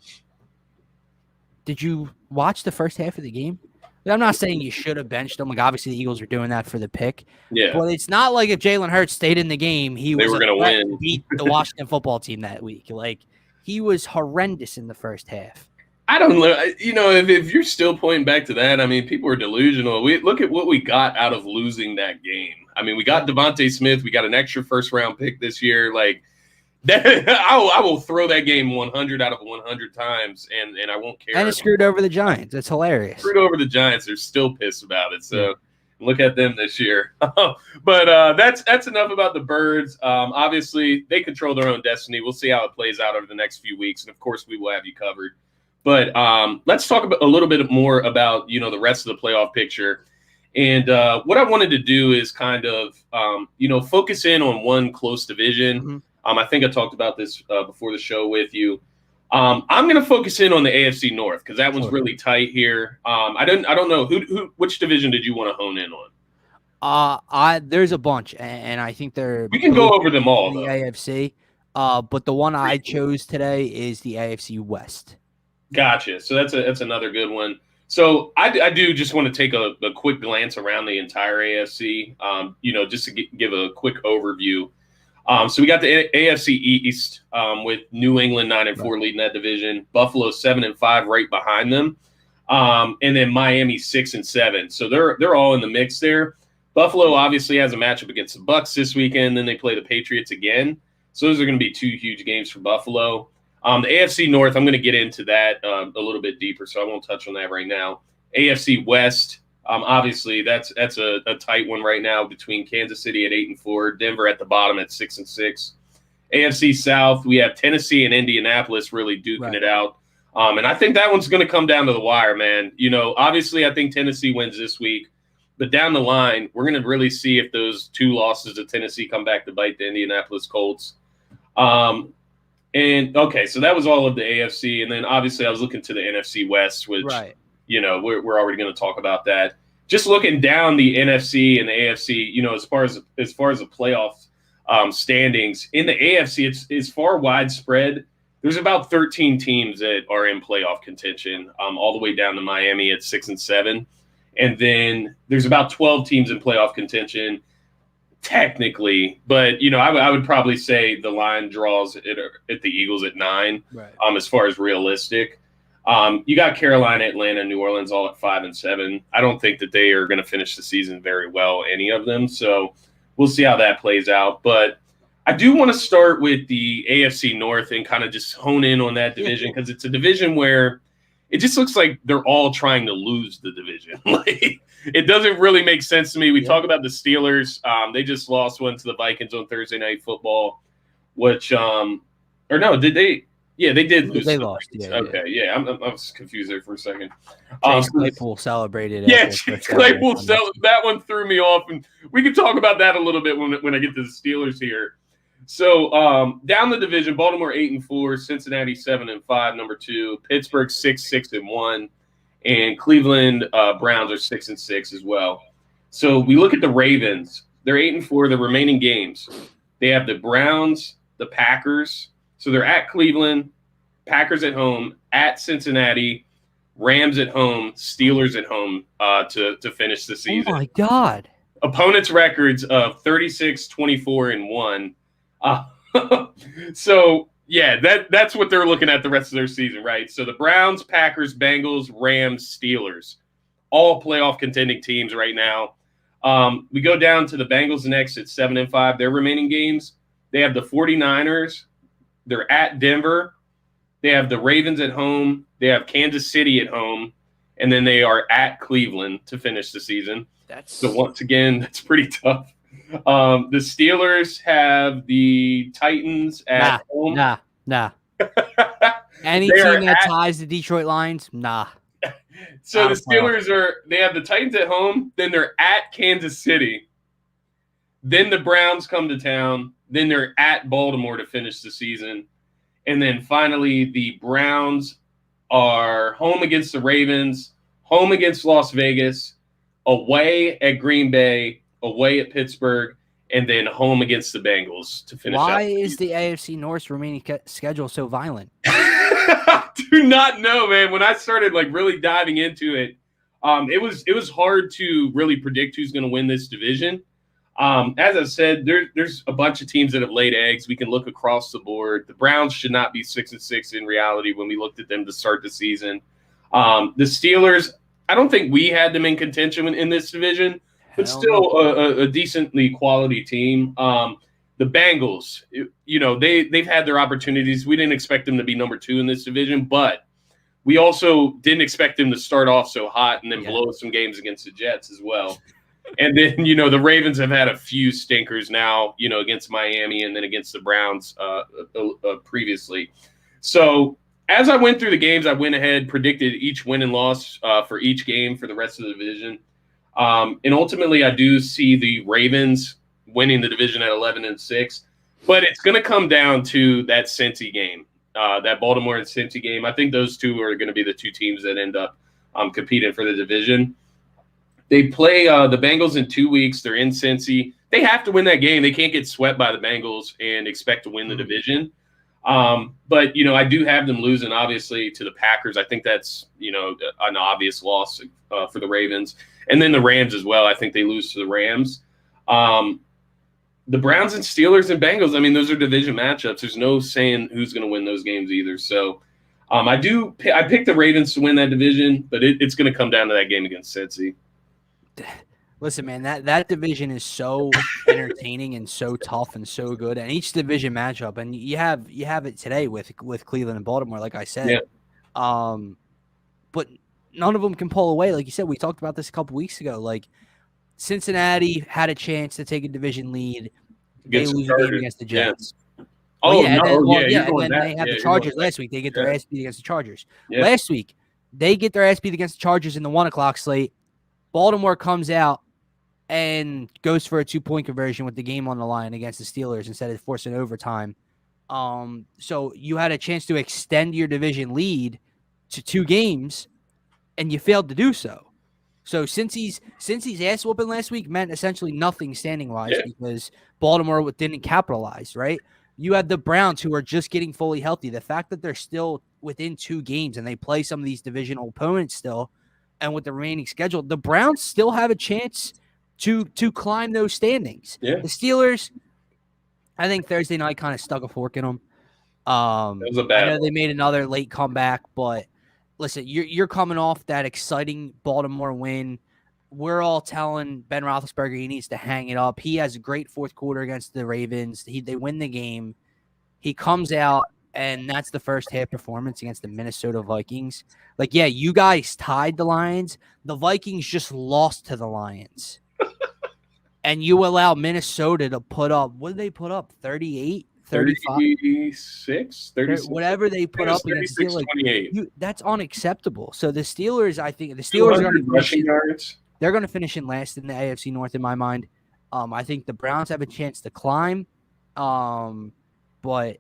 did you watch the first half of the game? I'm not saying you should have benched him. Like, obviously the Eagles are doing that for the pick. Yeah. But it's not like if Jalen Hurts stayed in the game, they were going to win. Beat the Washington football team that week. Like, he was horrendous in the first half. I don't know. If you're still pointing back to that, I mean, people are delusional. We look at what we got out of losing that game. I mean, we got Devontae Smith. We got an extra first-round pick this year. Like, that, I will throw that game 100 out of 100 times, and I won't care. And it screwed over the Giants. It's hilarious. Screwed over the Giants. They're still pissed about it. So look at them this year. But that's enough about the Birds. Obviously, they control their own destiny. We'll see how it plays out over the next few weeks, and of course, we will have you covered. But let's talk a little bit more about the rest of the playoff picture. And what I wanted to do is kind of focus in on one close division. Mm-hmm. I think I talked about this before the show with you. I'm going to focus in on the AFC North because that one's really tight here. I don't know which division did you want to hone in on? There's a bunch, and I think we can go over them all. The AFC, but the one I chose today is the AFC West. Gotcha. So that's another good one. So I do just want to take a quick glance around the entire AFC, just to give a quick overview. So we got the AFC East with New England 9-4 leading that division, Buffalo 7-5 right behind them, and then Miami 6-7. So they're all in the mix there. Buffalo obviously has a matchup against the Bucs this weekend. Then they play the Patriots again. So those are going to be 2 huge games for Buffalo. The AFC North, I'm going to get into that a little bit deeper, so I won't touch on that right now. AFC West, obviously that's a tight one right now between Kansas City at 8-4, Denver at the bottom at 6-6. AFC South, we have Tennessee and Indianapolis really duking it out. And I think that one's going to come down to the wire, man. Obviously I think Tennessee wins this week, but down the line, we're going to really see if those 2 losses to Tennessee come back to bite the Indianapolis Colts. And okay, so that was all of the AFC, and then obviously I was looking to the NFC West, which we're already going to talk about that. just looking down the NFC and the AFC, as far as the playoff standings in the AFC, it's far widespread. There's about 13 teams that are in playoff contention, all the way down to Miami at 6-7, and then there's about 12 teams in playoff contention, technically. But I would probably say the line draws at the Eagles at 9, right. As far as realistic. You got Carolina, Atlanta, New Orleans all at 5-7. I don't think that they are going to finish the season very well, any of them. So we'll see how that plays out. But I do want to start with the AFC North and kind of just hone in on that division, because it's a division where it just looks like they're all trying to lose the division. Like, it doesn't really make sense to me. We talk about the Steelers. They just lost one to the Vikings on Thursday Night Football, which or no, did they? Yeah, they did lose. They lost. Yeah, okay, yeah. I was confused there for a second. Chase Claypool celebrated. Yeah, Chase Claypool that one threw me off, and we can talk about that a little bit when I get to the Steelers here. So down the division, Baltimore 8-4, Cincinnati 7-5, number 2, Pittsburgh 6-1, and Cleveland Browns are 6-6 as well. So we look at the Ravens; they're 8-4. The remaining games, they have the Browns, the Packers. So they're at Cleveland, Packers at home, at Cincinnati, Rams at home, Steelers at home to finish the season. Oh, my God. Opponents' records of 36-24-1. So, yeah, that's what they're looking at the rest of their season, right? So the Browns, Packers, Bengals, Rams, Steelers, all playoff contending teams right now. We go down to the Bengals next at 7-5. Their remaining games, they have the 49ers. They're at Denver. They have the Ravens at home. They have Kansas City at home. And then they are at Cleveland to finish the season. So once again, that's pretty tough. The Steelers have the Titans at home. Nah. Any team that ties the Detroit Lions, nah. So the Steelers they have the Titans at home. Then they're at Kansas City. Then the Browns come to town. Then they're at Baltimore to finish the season. And then finally, the Browns are home against the Ravens, home against Las Vegas, away at Green Bay, away at Pittsburgh, and then home against the Bengals to finish. Why is the AFC North's remaining schedule so violent? I do not know, man. When I started really diving into it, it was hard to really predict who's going to win this division. As I said, there's a bunch of teams that have laid eggs. We can look across the board. The Browns should not be 6-6 in reality when we looked at them to start the season. The Steelers, I don't think we had them in contention in this division, but still a decently quality team. The Bengals, they've had their opportunities. We didn't expect them to be number 2 in this division, but we also didn't expect them to start off so hot and then blow some games against the Jets as well. And then, the Ravens have had a few stinkers now, against Miami and then against the Browns previously. So as I went through the games, I went ahead, predicted each win and loss for each game for the rest of the division. And ultimately, I do see the Ravens winning the division at 11-6. But it's going to come down to that Cincy game, that Baltimore and Cincy game. I think those two are going to be the two teams that end up competing for the division. They play the Bengals in 2 weeks. They're in Cincy. They have to win that game. They can't get swept by the Bengals and expect to win the division. But, I do have them losing, obviously, to the Packers. I think that's, an obvious loss for the Ravens. And then the Rams as well. I think they lose to the Rams. The Browns and Steelers and Bengals, those are division matchups. There's no saying who's going to win those games either. So I picked the Ravens to win that division, but it's going to come down to that game against Cincy. Listen, man, that division is so entertaining and so tough and so good, and each division matchup, and you have it today with Cleveland and Baltimore, like I said. Yeah. But none of them can pull away, like you said. We talked about this a couple weeks ago. Like Cincinnati had a chance to take a division lead. They lose a game against the Jets. Yeah. And then they have the Chargers last week. They get their ass beat against the Chargers. Yeah. Last week, they get their ass beat against the Chargers in the 1:00 slate. Baltimore comes out and goes for a 2-point conversion with the game on the line against the Steelers instead of forcing overtime. So you had a chance to extend your division lead to 2 games, and you failed to do so. So since he's ass whooping last week meant essentially nothing standing wise because Baltimore didn't capitalize, right? You have the Browns who are just getting fully healthy. The fact that they're still within 2 games and they play some of these divisional opponents still, and with the remaining schedule, the Browns still have a chance to climb those standings. Yeah. The Steelers, I think Thursday night kind of stuck a fork in them. It was a bad I know they made another late comeback, but listen, you're coming off that exciting Baltimore win. We're all telling Ben Roethlisberger he needs to hang it up. He has a great fourth quarter against the Ravens. They win the game. He comes out, and that's the first half performance against the Minnesota Vikings. Like, yeah, you guys tied the Lions. The Vikings just lost to the Lions. And you allow Minnesota to put up, what did they put up? 38? 36, whatever they put up against the Steelers, that's unacceptable. So the Steelers, I think the Steelers are going to rushing yards. They're going to finish in last in the AFC North in my mind. I think the Browns have a chance to climb, but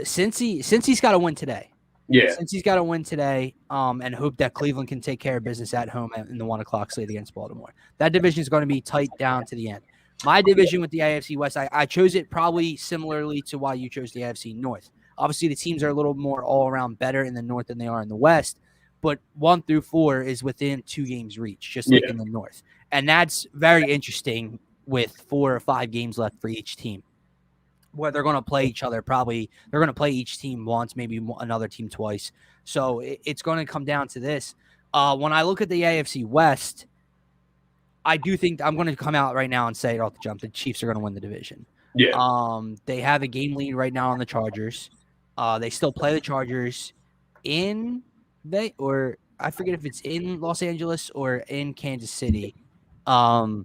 since he's got to win today, and hope that Cleveland can take care of business at home in the 1:00 slate against Baltimore. That division is going to be tight down to the end. My division with the AFC West, I chose it probably similarly to why you chose the AFC North. Obviously, the teams are a little more all-around better in the North than they are in the West, but 1 through 4 is within 2 games reach, just like in the North. And that's very interesting with 4 or 5 games left for each team, where they're going to play each other. Probably they're going to play each team once, maybe another team twice. So it's going to come down to this. When I look at the AFC West, I do think I'm going to come out right now and say it off the jump. The Chiefs are going to win the division. Yeah. They have a game lead right now on the Chargers. They still play the Chargers I forget if it's in Los Angeles or in Kansas City. But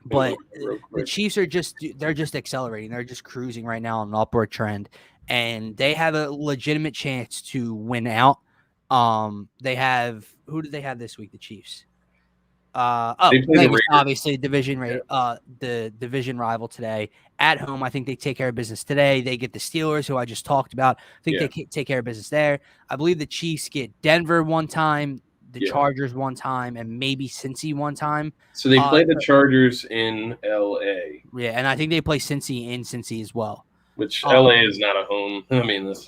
the Chiefs are they're just accelerating. They're just cruising right now on an upward trend, and they have a legitimate chance to win out. Who did they have this week? The Chiefs. Obviously the division rival today at home. I think they take care of business today. They get the Steelers, who I just talked about. I think they take care of business there. I believe the Chiefs get Denver one time, the Chargers one time, and maybe Cincy one time. So they play the Chargers in LA. Yeah, and I think they play Cincy in Cincy as well. Which LA is not a home. I mean, it's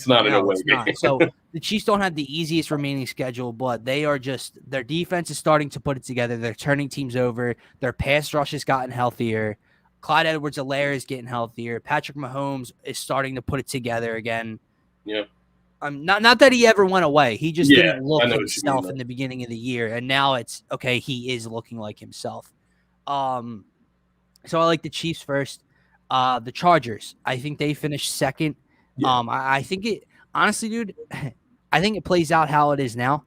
not an away game. So the Chiefs don't have the easiest remaining schedule, but they are their defense is starting to put it together. They're turning teams over. Their pass rush has gotten healthier. Clyde Edwards-Helaire is getting healthier. Patrick Mahomes is starting to put it together again. Yeah. Not that he ever went away. He just didn't look himself in the beginning of the year, and now it's okay. He is looking like himself. So I like the Chiefs first. The Chargers, I think they finished second. Yeah. I think it honestly, dude, I think it plays out how it is now.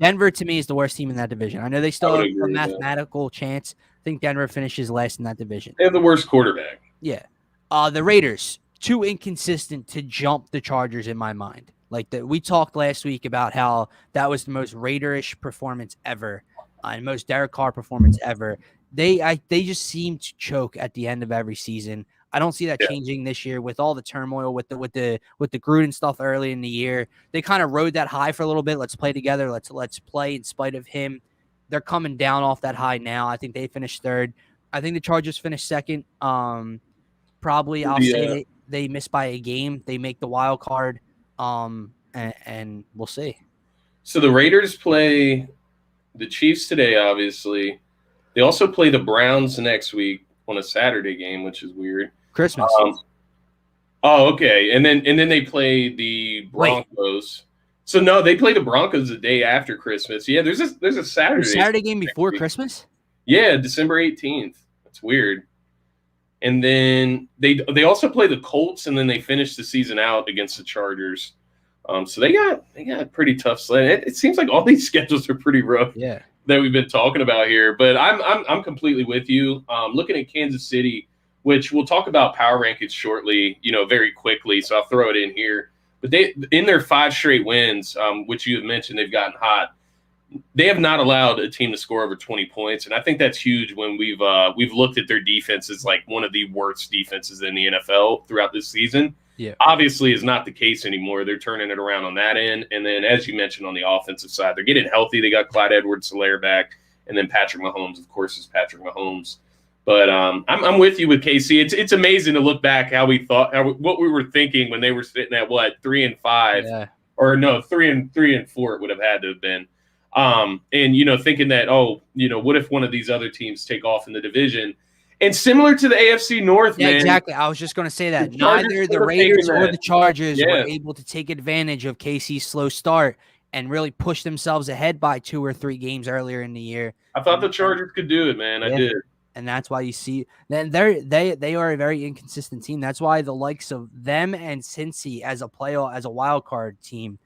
Denver to me is the worst team in that division. I know they still have a mathematical chance. I think Denver finishes last in that division. They have the worst quarterback. Yeah. The Raiders, too inconsistent to jump the Chargers in my mind. Like we talked last week about how that was the most Raiderish performance ever, and most Derek Carr performance ever. They just seem to choke at the end of every season. I don't see that changing this year with all the turmoil with the Gruden stuff early in the year. They kind of rode that high for a little bit. Let's play together. Let's play in spite of him. They're coming down off that high now. I think they finished third. I think the Chargers finished second. Probably I'll say they miss by a game. They make the wild card. And we'll see. So the Raiders play the Chiefs today, obviously. They also play the Browns next week on a Saturday game, which is weird. Christmas. Okay. And then they play the Broncos. So no, they play the Broncos the day after Christmas. Yeah, there's a Saturday game before Christmas? Yeah, December 18th. That's weird. And then they also play the Colts, and then they finish the season out against the Chargers. So they got a pretty tough slate. It seems like all these schedules are pretty rough. Yeah. That we've been talking about here, but I'm completely with you. Looking at Kansas City, which we'll talk about power rankings shortly, very quickly. So I'll throw it in here. But they, in their 5 straight wins, which you have mentioned, they've gotten hot. They have not allowed a team to score over 20 points, and I think that's huge when we've looked at their defense as like one of the worst defenses in the NFL throughout this season. Yeah. Obviously is not the case anymore. They're turning it around on that end. And then, as you mentioned, on the offensive side, they're getting healthy. They got Clyde Edwards-Helaire back, and then Patrick Mahomes, of course, is Patrick Mahomes. But I'm with you with KC. It's amazing to look back how we thought, what we were thinking when they were sitting at 3-5, or no, 3-4 it would have had to have been. And thinking that, what if one of these other teams take off in the division? And similar to the AFC North, man. Exactly. I was just going to say that neither the Raiders or the Chargers were able to take advantage of KC's slow start and really push themselves ahead by 2 or 3 games earlier in the year. I thought the Chargers could do it, man. I did. And that's why you see then they are a very inconsistent team. That's why the likes of them and Cincy as a wild card team,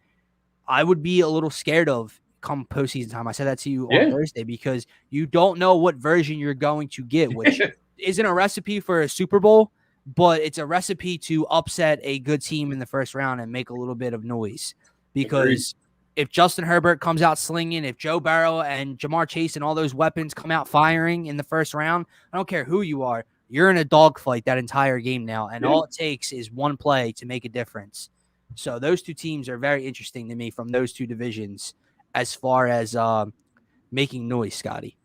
I would be a little scared of come postseason time. I said that to you on Thursday because you don't know what version you're going to get, which isn't a recipe for a Super Bowl, but it's a recipe to upset a good team in the first round and make a little bit of noise. Because if Justin Herbert comes out slinging, if Joe Burrow and Jamar Chase and all those weapons come out firing in the first round, I don't care who you are, you're in a dogfight that entire game now, and all it takes is one play to make a difference. So those two teams are very interesting to me from those two divisions as far as making noise, Scotty.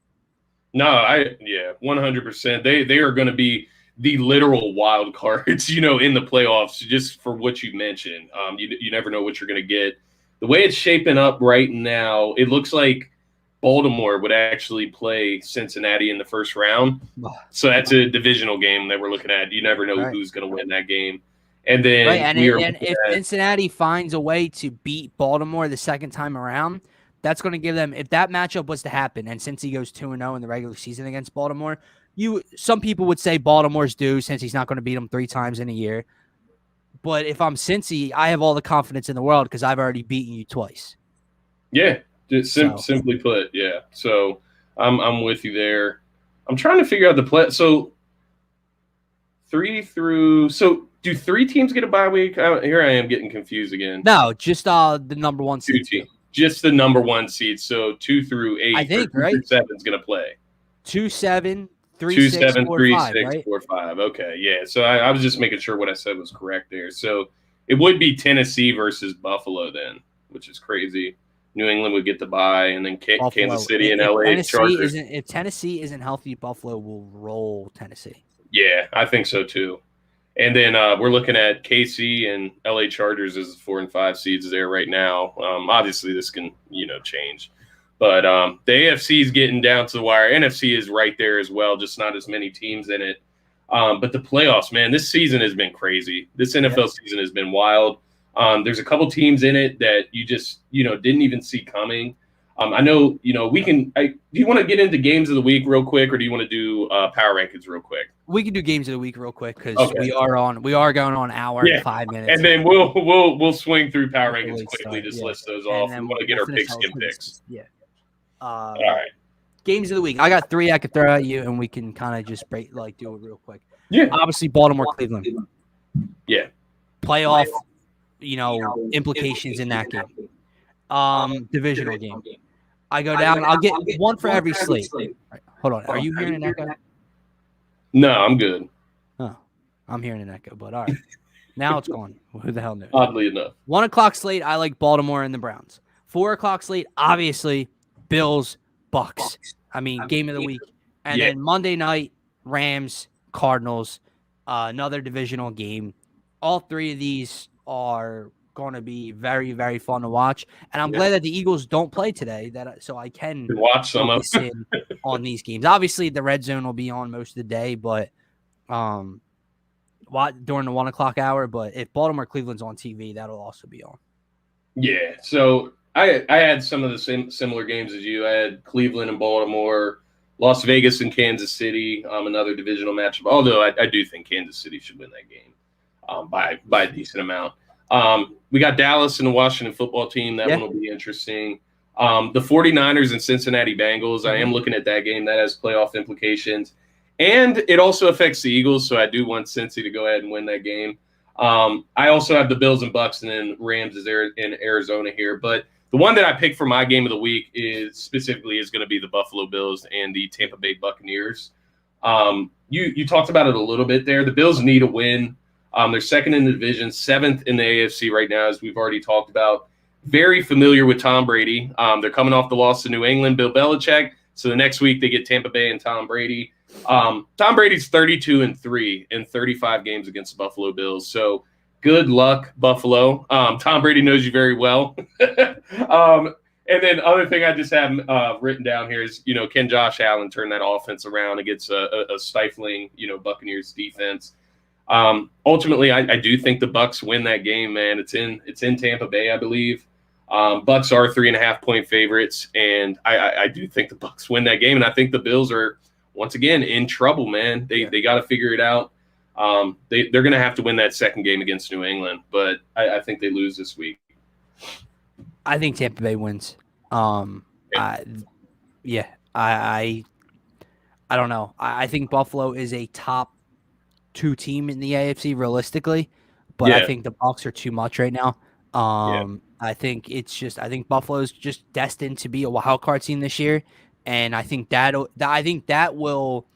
No, 100%. They are going to be the literal wild cards, in the playoffs, just for what you mentioned. You never know what you're going to get. The way it's shaping up right now, it looks like Baltimore would actually play Cincinnati in the first round. So that's a divisional game that we're looking at. You never know who's going to win that game. And then if Cincinnati finds a way to beat Baltimore the second time around, that's going to give them, if that matchup was to happen, and since he goes 2-0 in the regular season against Baltimore, some people would say Baltimore's due since he's not going to beat them 3 times in a year. But if I'm Cincy, I have all the confidence in the world because I've already beaten you twice. Yeah, just simply put, yeah. So I'm with you there. I'm trying to figure out the play. So so do 3 teams get a bye week? Here I am getting confused again. No, just the number 1 seed. 2 teams. Just the number 1 seed. So 2 through 8. I think, right? 7 is going to play. 2-7. 2-7, 3-6, 3-6, 4-5. Okay, yeah. So I was just making sure what I said was correct there. So it would be Tennessee versus Buffalo then, which is crazy. New England would get the bye, and then Kansas City and LA Chargers. If Tennessee isn't healthy, Buffalo will roll Tennessee. Yeah, I think so too. And then we're looking at KC and LA Chargers as the 4 and 5 seeds there right now. Obviously, this can change. But the AFC is getting down to the wire. NFC is right there as well, just not as many teams in it. But the playoffs, man, this season has been crazy. This NFL season has been wild. There's a couple teams in it that you just, didn't even see coming. I know, we can – do you want to get into games of the week real quick, or do you want to do power rankings real quick? We can do games of the week real quick because we are going on an hour and 5 minutes. And then we'll swing through power rankings quickly, list those off. We want to get our pigskin picks. Yeah. All right. Games of the week. I got 3 I could throw at you, and we can kind of just do it real quick. Yeah. Obviously, Baltimore, Cleveland. Yeah. Playoff, implications in that game. Divisional game. I go down. I'll get one for every slate. Right, hold on. Are you hearing an echo? No, I'm good. Oh, I'm hearing an echo, but all right. Now it's gone. Who the hell knows? Oddly enough. 1 o'clock slate, I like Baltimore and the Browns. 4 o'clock slate, obviously, Bills, Bucks. Game of the week. And then Monday night, Rams, Cardinals, another divisional game. All 3 of these are going to be very, very fun to watch. And I'm glad that the Eagles don't play today, so I can watch some of them on these games. Obviously, the red zone will be on most of the day, but during the 1 o'clock hour. But if Baltimore Cleveland's on TV, that'll also be on. Yeah. So I had some of the similar games as you. I had Cleveland and Baltimore, Las Vegas and Kansas City, another divisional matchup. Although I do think Kansas City should win that game by a decent amount. We got Dallas and the Washington football team. That one will be interesting. The 49ers and Cincinnati Bengals, I am looking at that game. That has playoff implications. And it also affects the Eagles, so I do want Cincy to go ahead and win that game. I also have the Bills and Bucks, and then Rams is there in Arizona here. But the one that I picked for my game of the week is going to be the Buffalo Bills and the Tampa Bay Buccaneers. You talked about it a little bit there. The Bills need a win. They're second in the division, seventh in the AFC right now, as we've already talked about. Very familiar with Tom Brady. They're coming off the loss to New England, Bill Belichick. So the next week they get Tampa Bay and Tom Brady. Tom Brady's 32-3 in 35 games against the Buffalo Bills. So good luck, Buffalo. Tom Brady knows you very well. And then other thing I just have written down here is, can Josh Allen turn that offense around against a stifling, Buccaneers defense? Ultimately, I do think the Bucs win that game, man. It's in Tampa Bay, I believe. Bucs are 3.5-point favorites, and I do think the Bucs win that game. And I think the Bills are once again in trouble, man. They got to figure it out. They're going to have to win that second game against New England, but I think they lose this week. I think Tampa Bay wins. I don't know. I think Buffalo is a top 2 team in the AFC realistically, but I think the Bucs are too much right now. I think Buffalo's just destined to be a wild card team this year, and I think that will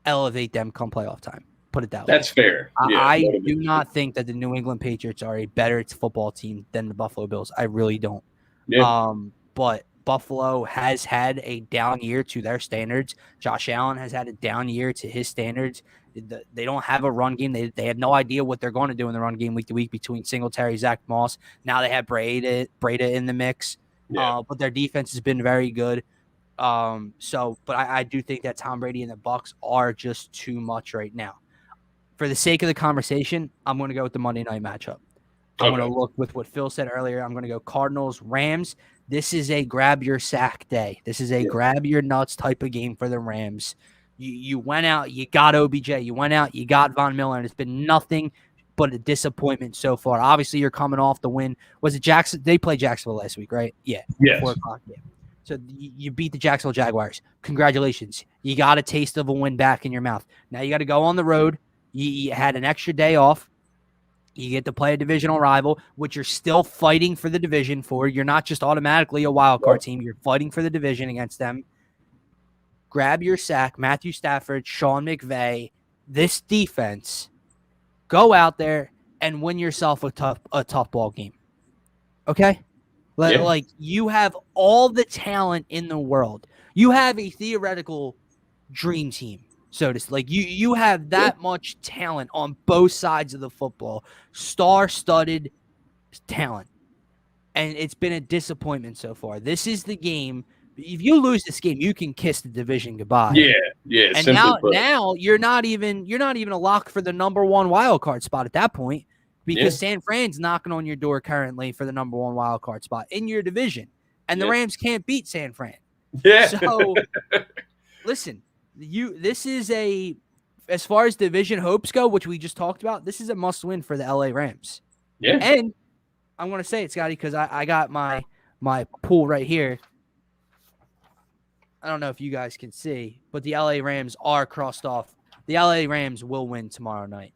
elevate them come playoff time. Put it that way. That's fair. I do not think that the New England Patriots are a better football team than the Buffalo Bills. I really don't. Yeah. But Buffalo has had a down year to their standards. Josh Allen has had a down year to his standards. They don't have a run game. They have no idea what they're going to do in the run game week to week between Singletary, Zach Moss. Now they have Breda in the mix. But their defense has been very good. But I do think that Tom Brady and the Bucs are just too much right now. For the sake of the conversation, I'm going to go with the Monday night matchup. I'm going to look with what Phil said earlier. I'm going to go Cardinals, Rams. This is a grab your sack day. This is a grab your nuts type of game for the Rams. You went out, you got OBJ. You went out, you got Von Miller, and it's been nothing but a disappointment so far. Obviously, you're coming off the win. Was it Jackson? They played Jacksonville last week, right? Yeah. Yes. 4 o'clock game. So you beat the Jacksonville Jaguars. Congratulations. You got a taste of a win back in your mouth. Now you got to go on the road. You had an extra day off. You get to play a divisional rival, which you're still fighting for the division for. You're not just automatically a wild card team. You're fighting for the division against them. Grab your sack, Matthew Stafford, Sean McVay, this defense. Go out there and win yourself a tough ball game. Okay? Like you have all the talent in the world. You have a theoretical dream team. So to like you have that much talent on both sides of the football, star-studded talent, and it's been a disappointment so far. This is the game. If you lose this game, you can kiss the division goodbye. Yeah. And now you're not even a lock for the number 1 wild card spot at that point because San Fran's knocking on your door currently for the number 1 wild card spot in your division, and the Rams can't beat San Fran. Yeah. So listen. This is as far as division hopes go, which we just talked about, this is a must win for the LA Rams. Yeah. And I'm going to say it, Scotty, because I got my pool right here. I don't know if you guys can see, but the LA Rams are crossed off. The LA Rams will win tomorrow night.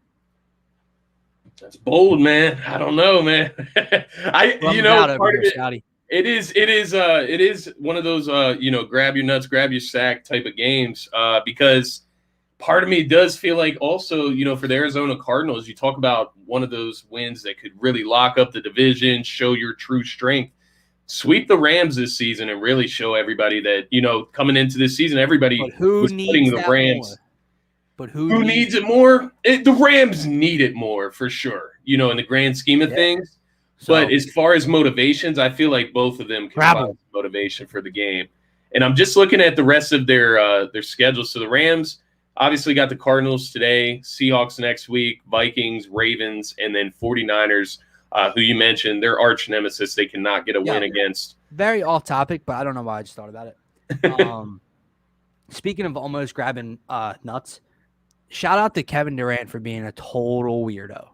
That's bold, man. I don't know, man. Part of it, Scotty. It is one of those, grab your nuts, grab your sack type of games because part of me does feel like also, for the Arizona Cardinals, you talk about one of those wins that could really lock up the division, show your true strength, sweep the Rams this season and really show everybody that, coming into this season, everybody was putting the Rams. More? But who needs it more? The Rams need it more for sure, in the grand scheme of things. But as far as motivations, I feel like both of them can provide motivation for the game. And I'm just looking at the rest of their schedule. So the Rams obviously got the Cardinals today, Seahawks next week, Vikings, Ravens, and then 49ers, who you mentioned, their arch nemesis they cannot get a win against. Very off topic, but I don't know why I just thought about it. Speaking of almost grabbing nuts, shout out to Kevin Durant for being a total weirdo.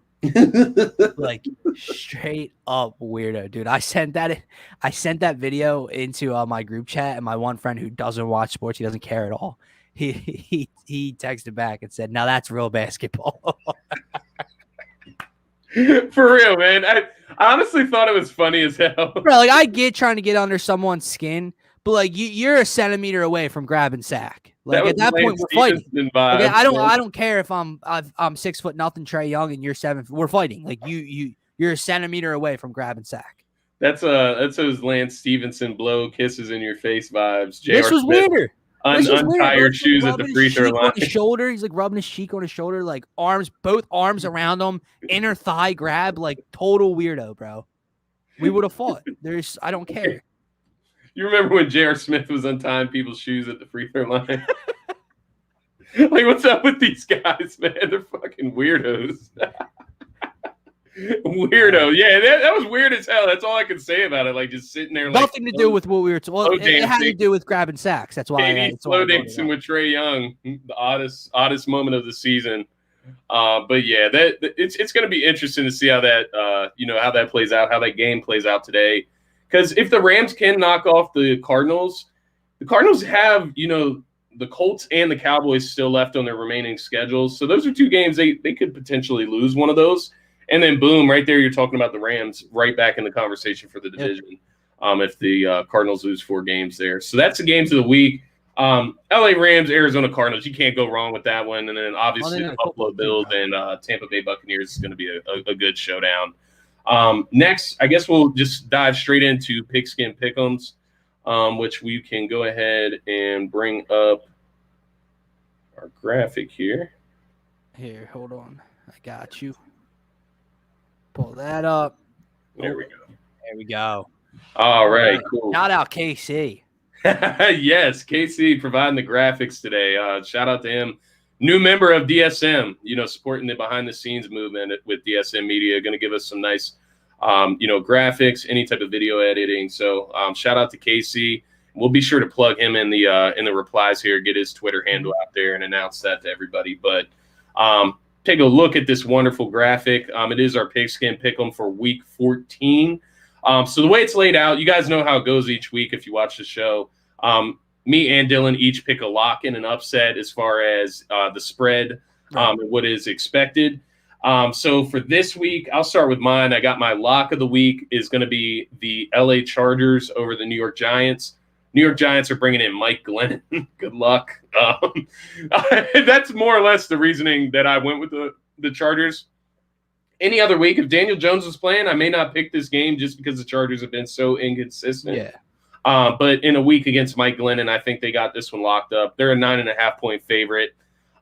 Like straight up weirdo, dude. I sent that video into my group chat, and my one friend who doesn't watch sports, he doesn't care at all. He texted back and said, "Now that's real basketball." For real, man. I honestly thought it was funny as hell. Bro, like I get trying to get under someone's skin, but like you're a centimeter away from grabbing sack. Like at that point, we're fighting. Vibes, okay, I don't care if I'm 6 foot nothing, Trae Young, and you're 7. We're fighting. Like you're a centimeter away from grabbing sack. That's those Lance Stevenson blow kisses in your face vibes. This was weirder. Untie your shoes at the free throw line. On his shoulder. He's like rubbing his cheek on his shoulder, like both arms around him, inner thigh grab, like total weirdo, bro. We would have fought. I don't care. You remember when J.R. Smith was untying people's shoes at the free throw line? Like, what's up with these guys, man? They're fucking weirdos. Weirdo. Yeah, that was weird as hell. That's all I can say about it. Like, just sitting there. Nothing to do with what we were told. It had to do with grabbing sacks. That's why. Slow dancing with Trae Young, the oddest moment of the season. But yeah, it's going to be interesting to see how that how that plays out, how that game plays out today. Because if the Rams can knock off the Cardinals have the Colts and the Cowboys still left on their remaining schedules. So those are two games they could potentially lose one of those. And then boom, right there, you're talking about the Rams right back in the conversation for the division. Yep. If the Cardinals lose 4 games there. So that's the games of the week. LA Rams, Arizona Cardinals. You can't go wrong with that one. And then obviously the Buffalo Bills and Tampa Bay Buccaneers is going to be a good showdown. Next, I guess we'll just dive straight into Pigskin Pick Ems, which we can go ahead and bring up our graphic here. Here, hold on. I got you. Pull that up. There we go. There we go. All right, cool. Shout out KC. Yes, KC providing the graphics today. Shout out to him. New member of DSM, supporting the behind the scenes movement with DSM Media. Going to give us some nice, graphics, any type of video editing. So shout out to KC. We'll be sure to plug him in the replies here, get his Twitter handle out there and announce that to everybody. But take a look at this wonderful graphic. It is our Pigskin Pick'em for week 14. So the way it's laid out, you guys know how it goes each week if you watch the show. Me and Dylan each pick a lock and an upset as far as the spread and what is expected. So for this week, I'll start with mine. I got my lock of the week is going to be the LA Chargers over the New York Giants. New York Giants are bringing in Mike Glennon. Good luck. That's more or less the reasoning that I went with the Chargers. Any other week, if Daniel Jones was playing, I may not pick this game just because the Chargers have been so inconsistent. Yeah. But in a week against Mike Glennon, I think they got this one locked up. They're a 9.5-point favorite.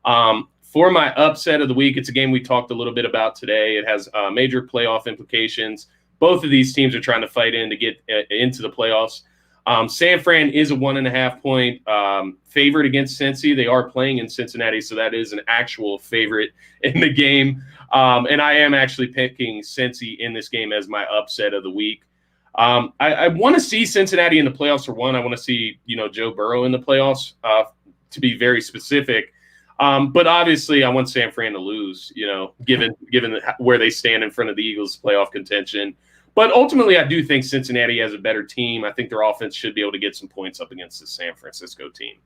For my upset of the week, it's a game we talked a little bit about today. It has major playoff implications. Both of these teams are trying to fight to get into the playoffs. San Fran is a 1.5-point favorite against Cincy. They are playing in Cincinnati, so that is an actual favorite in the game. And I am actually picking Cincy in this game as my upset of the week. I want to see Cincinnati in the playoffs for one. I want to see, Joe Burrow in the playoffs, to be very specific. But obviously I want San Fran to lose, given where they stand in front of the Eagles' playoff contention. But ultimately, I do think Cincinnati has a better team. I think their offense should be able to get some points up against the San Francisco team.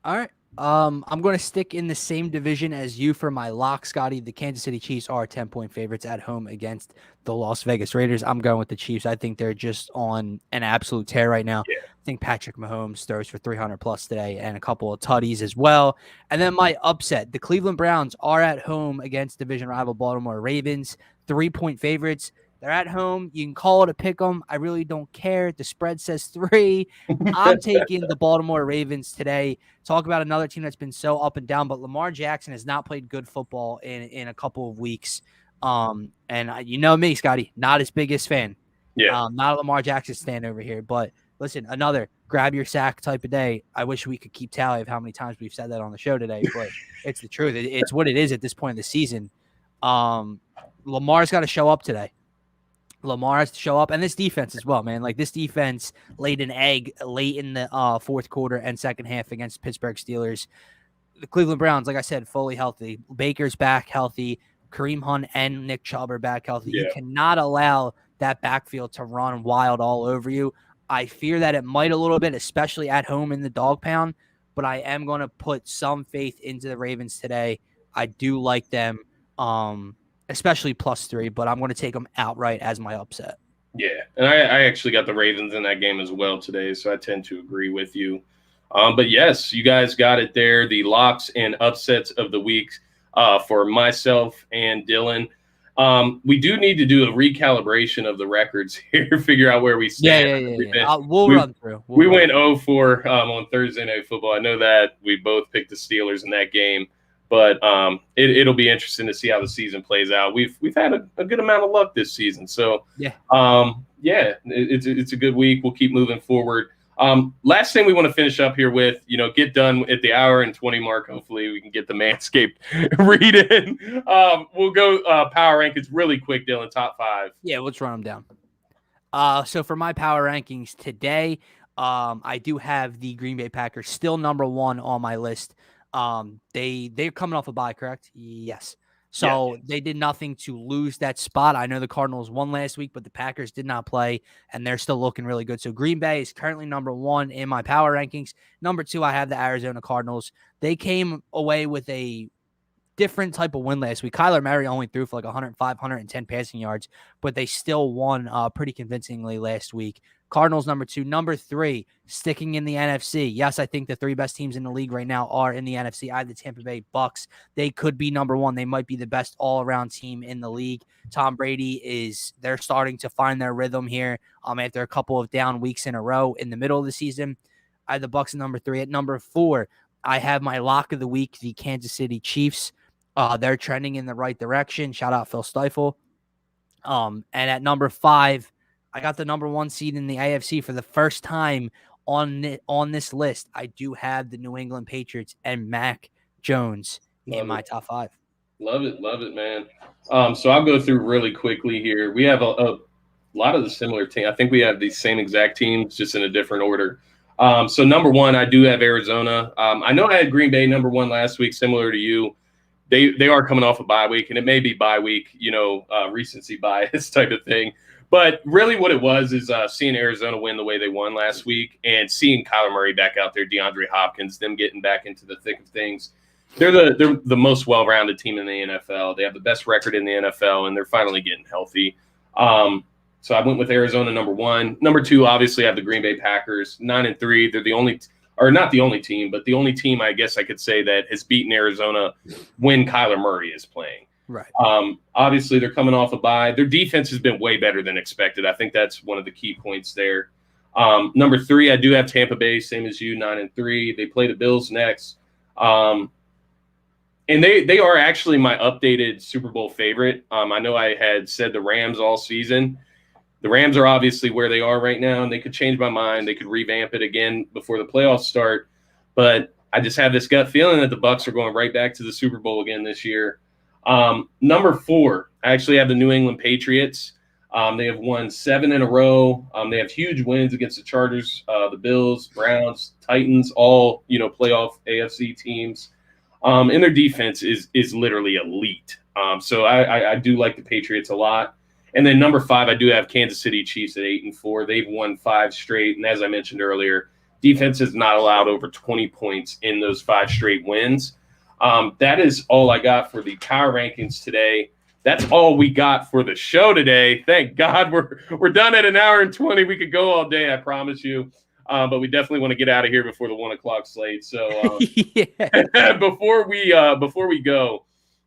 All right. I'm going to stick in the same division as you for my lock, Scotty. The Kansas City Chiefs are 10-point favorites at home against the Las Vegas Raiders. I'm going with the Chiefs. I think they're just on an absolute tear right now. Yeah. I think Patrick Mahomes throws for 300+ today and a couple of tutties as well. And then my upset, the Cleveland Browns are at home against division rival Baltimore Ravens, 3-point favorites. They're at home. You can call it a pick 'em. I really don't care. The spread says 3. I'm taking the Baltimore Ravens today. Talk about another team that's been so up and down, but Lamar Jackson has not played good football in a couple of weeks. And you know me, Scotty, not his biggest fan. Yeah. Not a Lamar Jackson stand over here. But listen, another grab your sack type of day. I wish we could keep tally of how many times we've said that on the show today, but it's the truth. It's what it is at this point in the season. Lamar's got to show up today. Lamar has to show up, and this defense as well, man. Like, this defense laid an egg late in the fourth quarter and second half against Pittsburgh Steelers. The Cleveland Browns, like I said, fully healthy. Baker's back healthy. Kareem Hunt and Nick Chubb are back healthy. Yeah. You cannot allow that backfield to run wild all over you. I fear that it might a little bit, especially at home in the dog pound, but I am going to put some faith into the Ravens today. I do like them. Especially +3, but I'm going to take them outright as my upset. Yeah, and I actually got the Ravens in that game as well today, so I tend to agree with you. But yes, you guys got it there. The locks and upsets of the week for myself and Dylan. We do need to do a recalibration of the records here, figure out where we stand. Yeah. We'll run through. We went 0-4 on Thursday Night Football. I know that we both picked the Steelers in that game, but it'll be interesting to see how the season plays out. We've had a good amount of luck this season, so it's a good week. We'll keep moving forward. Last thing we want to finish up here with, get done at the hour and 20 mark. Hopefully we can get the Manscaped read in. We'll go power rankings really quick, Dylan, top 5. Yeah, let's run them down. So for my power rankings today, I do have the Green Bay Packers still number 1 on my list. They're coming off a bye, correct? Yes. So they did nothing to lose that spot. I know the Cardinals won last week, but the Packers did not play, and they're still looking really good. So Green Bay is currently number 1 in my power rankings. Number 2, I have the Arizona Cardinals. They came away with a different type of win last week. Kyler Murray only threw for like 105, 110 passing yards, but they still won pretty convincingly last week. Cardinals number 2. Number 3, sticking in the NFC. Yes, I think the 3 best teams in the league right now are in the NFC. I have the Tampa Bay Bucks. They could be number 1. They might be the best all-around team in the league. Tom Brady they're starting to find their rhythm here after a couple of down weeks in a row in the middle of the season. I have the Bucks at number 3. At number 4, I have my lock of the week, the Kansas City Chiefs. They're trending in the right direction. Shout out Phil Steifel. And at number 5, I got the number 1 seed in the AFC for the first time on this list. I do have the New England Patriots and Mac Jones in my top 5. Love it, man. So I'll go through really quickly here. We have a lot of the similar team. I think we have the same exact teams, just in a different order. So number 1, I do have Arizona. I know I had Green Bay number 1 last week, similar to you. They are coming off a bye week, and it may be bye week, recency bias type of thing. But really what it was is seeing Arizona win the way they won last week and seeing Kyler Murray back out there, DeAndre Hopkins, them getting back into the thick of things. They're the most well-rounded team in the NFL. They have the best record in the NFL, and they're finally getting healthy. So I went with Arizona number 1. Number 2, obviously, I have the Green Bay Packers, 9-3. They're the only or not the only team, but the only team I guess I could say that has beaten Arizona when Kyler Murray is playing. Right. Obviously, they're coming off a bye. Their defense has been way better than expected. I think that's one of the key points there. Number 3, I do have Tampa Bay, same as you, 9-3. They play the Bills next. And they are actually my updated Super Bowl favorite. I know I had said the Rams all season. The Rams are obviously where they are right now, and they could change my mind. They could revamp it again before the playoffs start. But I just have this gut feeling that the Bucs are going right back to the Super Bowl again this year. Number 4, I actually have the New England Patriots. They have won 7 in a row. They have huge wins against the Chargers, the Bills, Browns, Titans, all playoff AFC teams. And their defense is literally elite. So I do like the Patriots a lot. And then number 5, I do have Kansas City Chiefs at 8-4. They've won 5 straight. And as I mentioned earlier, defense has not allowed over 20 points in those 5 straight wins. That is all I got for the power rankings today. That's all we got for the show today. Thank God we're done at 1 hour and 20. We could go all day, I promise you. But we definitely want to get out of here before the 1 o'clock slate. So before we go,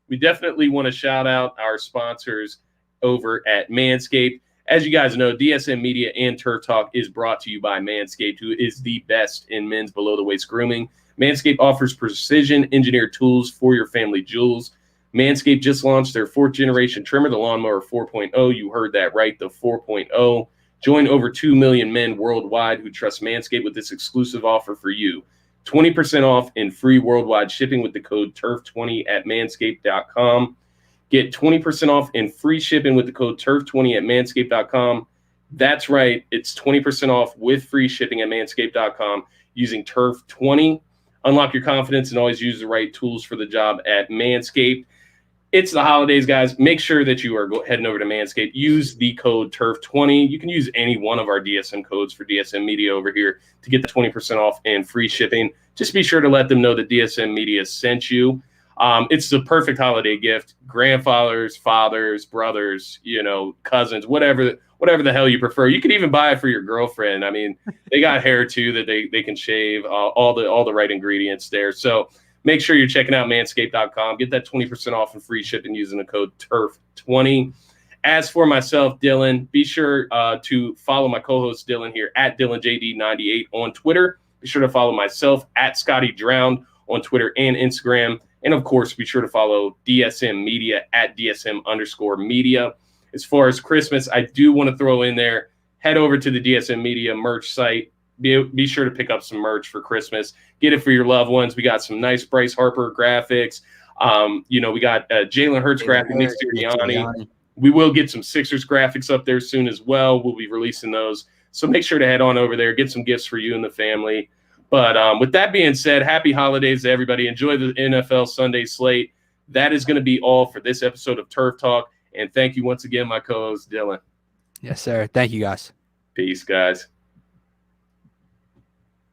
we definitely want to shout out our sponsors over at Manscaped. As you guys know, DSM Media and Turf Talk is brought to you by Manscaped, who is the best in men's below-the-waist grooming. Manscaped offers precision-engineered tools for your family jewels. Manscaped just launched their 4th-generation trimmer, the Lawnmower 4.0. You heard that right, the 4.0. Join over 2 million men worldwide who trust Manscaped with this exclusive offer for you. 20% off and free worldwide shipping with the code TURF20 at manscaped.com. Get 20% off and free shipping with the code TURF20 at manscaped.com. That's right. It's 20% off with free shipping at manscaped.com using TURF20. Unlock your confidence and always use the right tools for the job at Manscaped. It's the holidays, guys. Make sure that you are heading over to Manscaped. Use the code TURF20. You can use any one of our DSM codes for DSM Media over here to get the 20% off and free shipping. Just be sure to let them know that DSM Media sent you. It's the perfect holiday gift. Grandfathers, fathers, brothers, cousins, whatever the hell you prefer. You can even buy it for your girlfriend. I mean, they got hair too that they can shave, all the right ingredients there. So make sure you're checking out manscaped.com. Get that 20% off and free shipping using the code TURF20. As for myself, Dylan, be sure to follow my co-host Dylan here at DylanJD98 on Twitter. Be sure to follow myself at Scotty Drowned on Twitter and Instagram. And, of course, be sure to follow DSM Media at DSM_media. As far as Christmas, I do want to throw in there, head over to the DSM Media merch site. Be sure to pick up some merch for Christmas. Get it for your loved ones. We got some nice Bryce Harper graphics. We got Jalen Hurts graphic, Nick Sirianni. We will get some Sixers graphics up there soon as well. We'll be releasing those. So make sure to head on over there, get some gifts for you and the family. But with that being said, happy holidays to everybody. Enjoy the NFL Sunday slate. That is going to be all for this episode of Turf Talk. And thank you once again, my co-host, Dylan. Yes, sir. Thank you, guys. Peace, guys.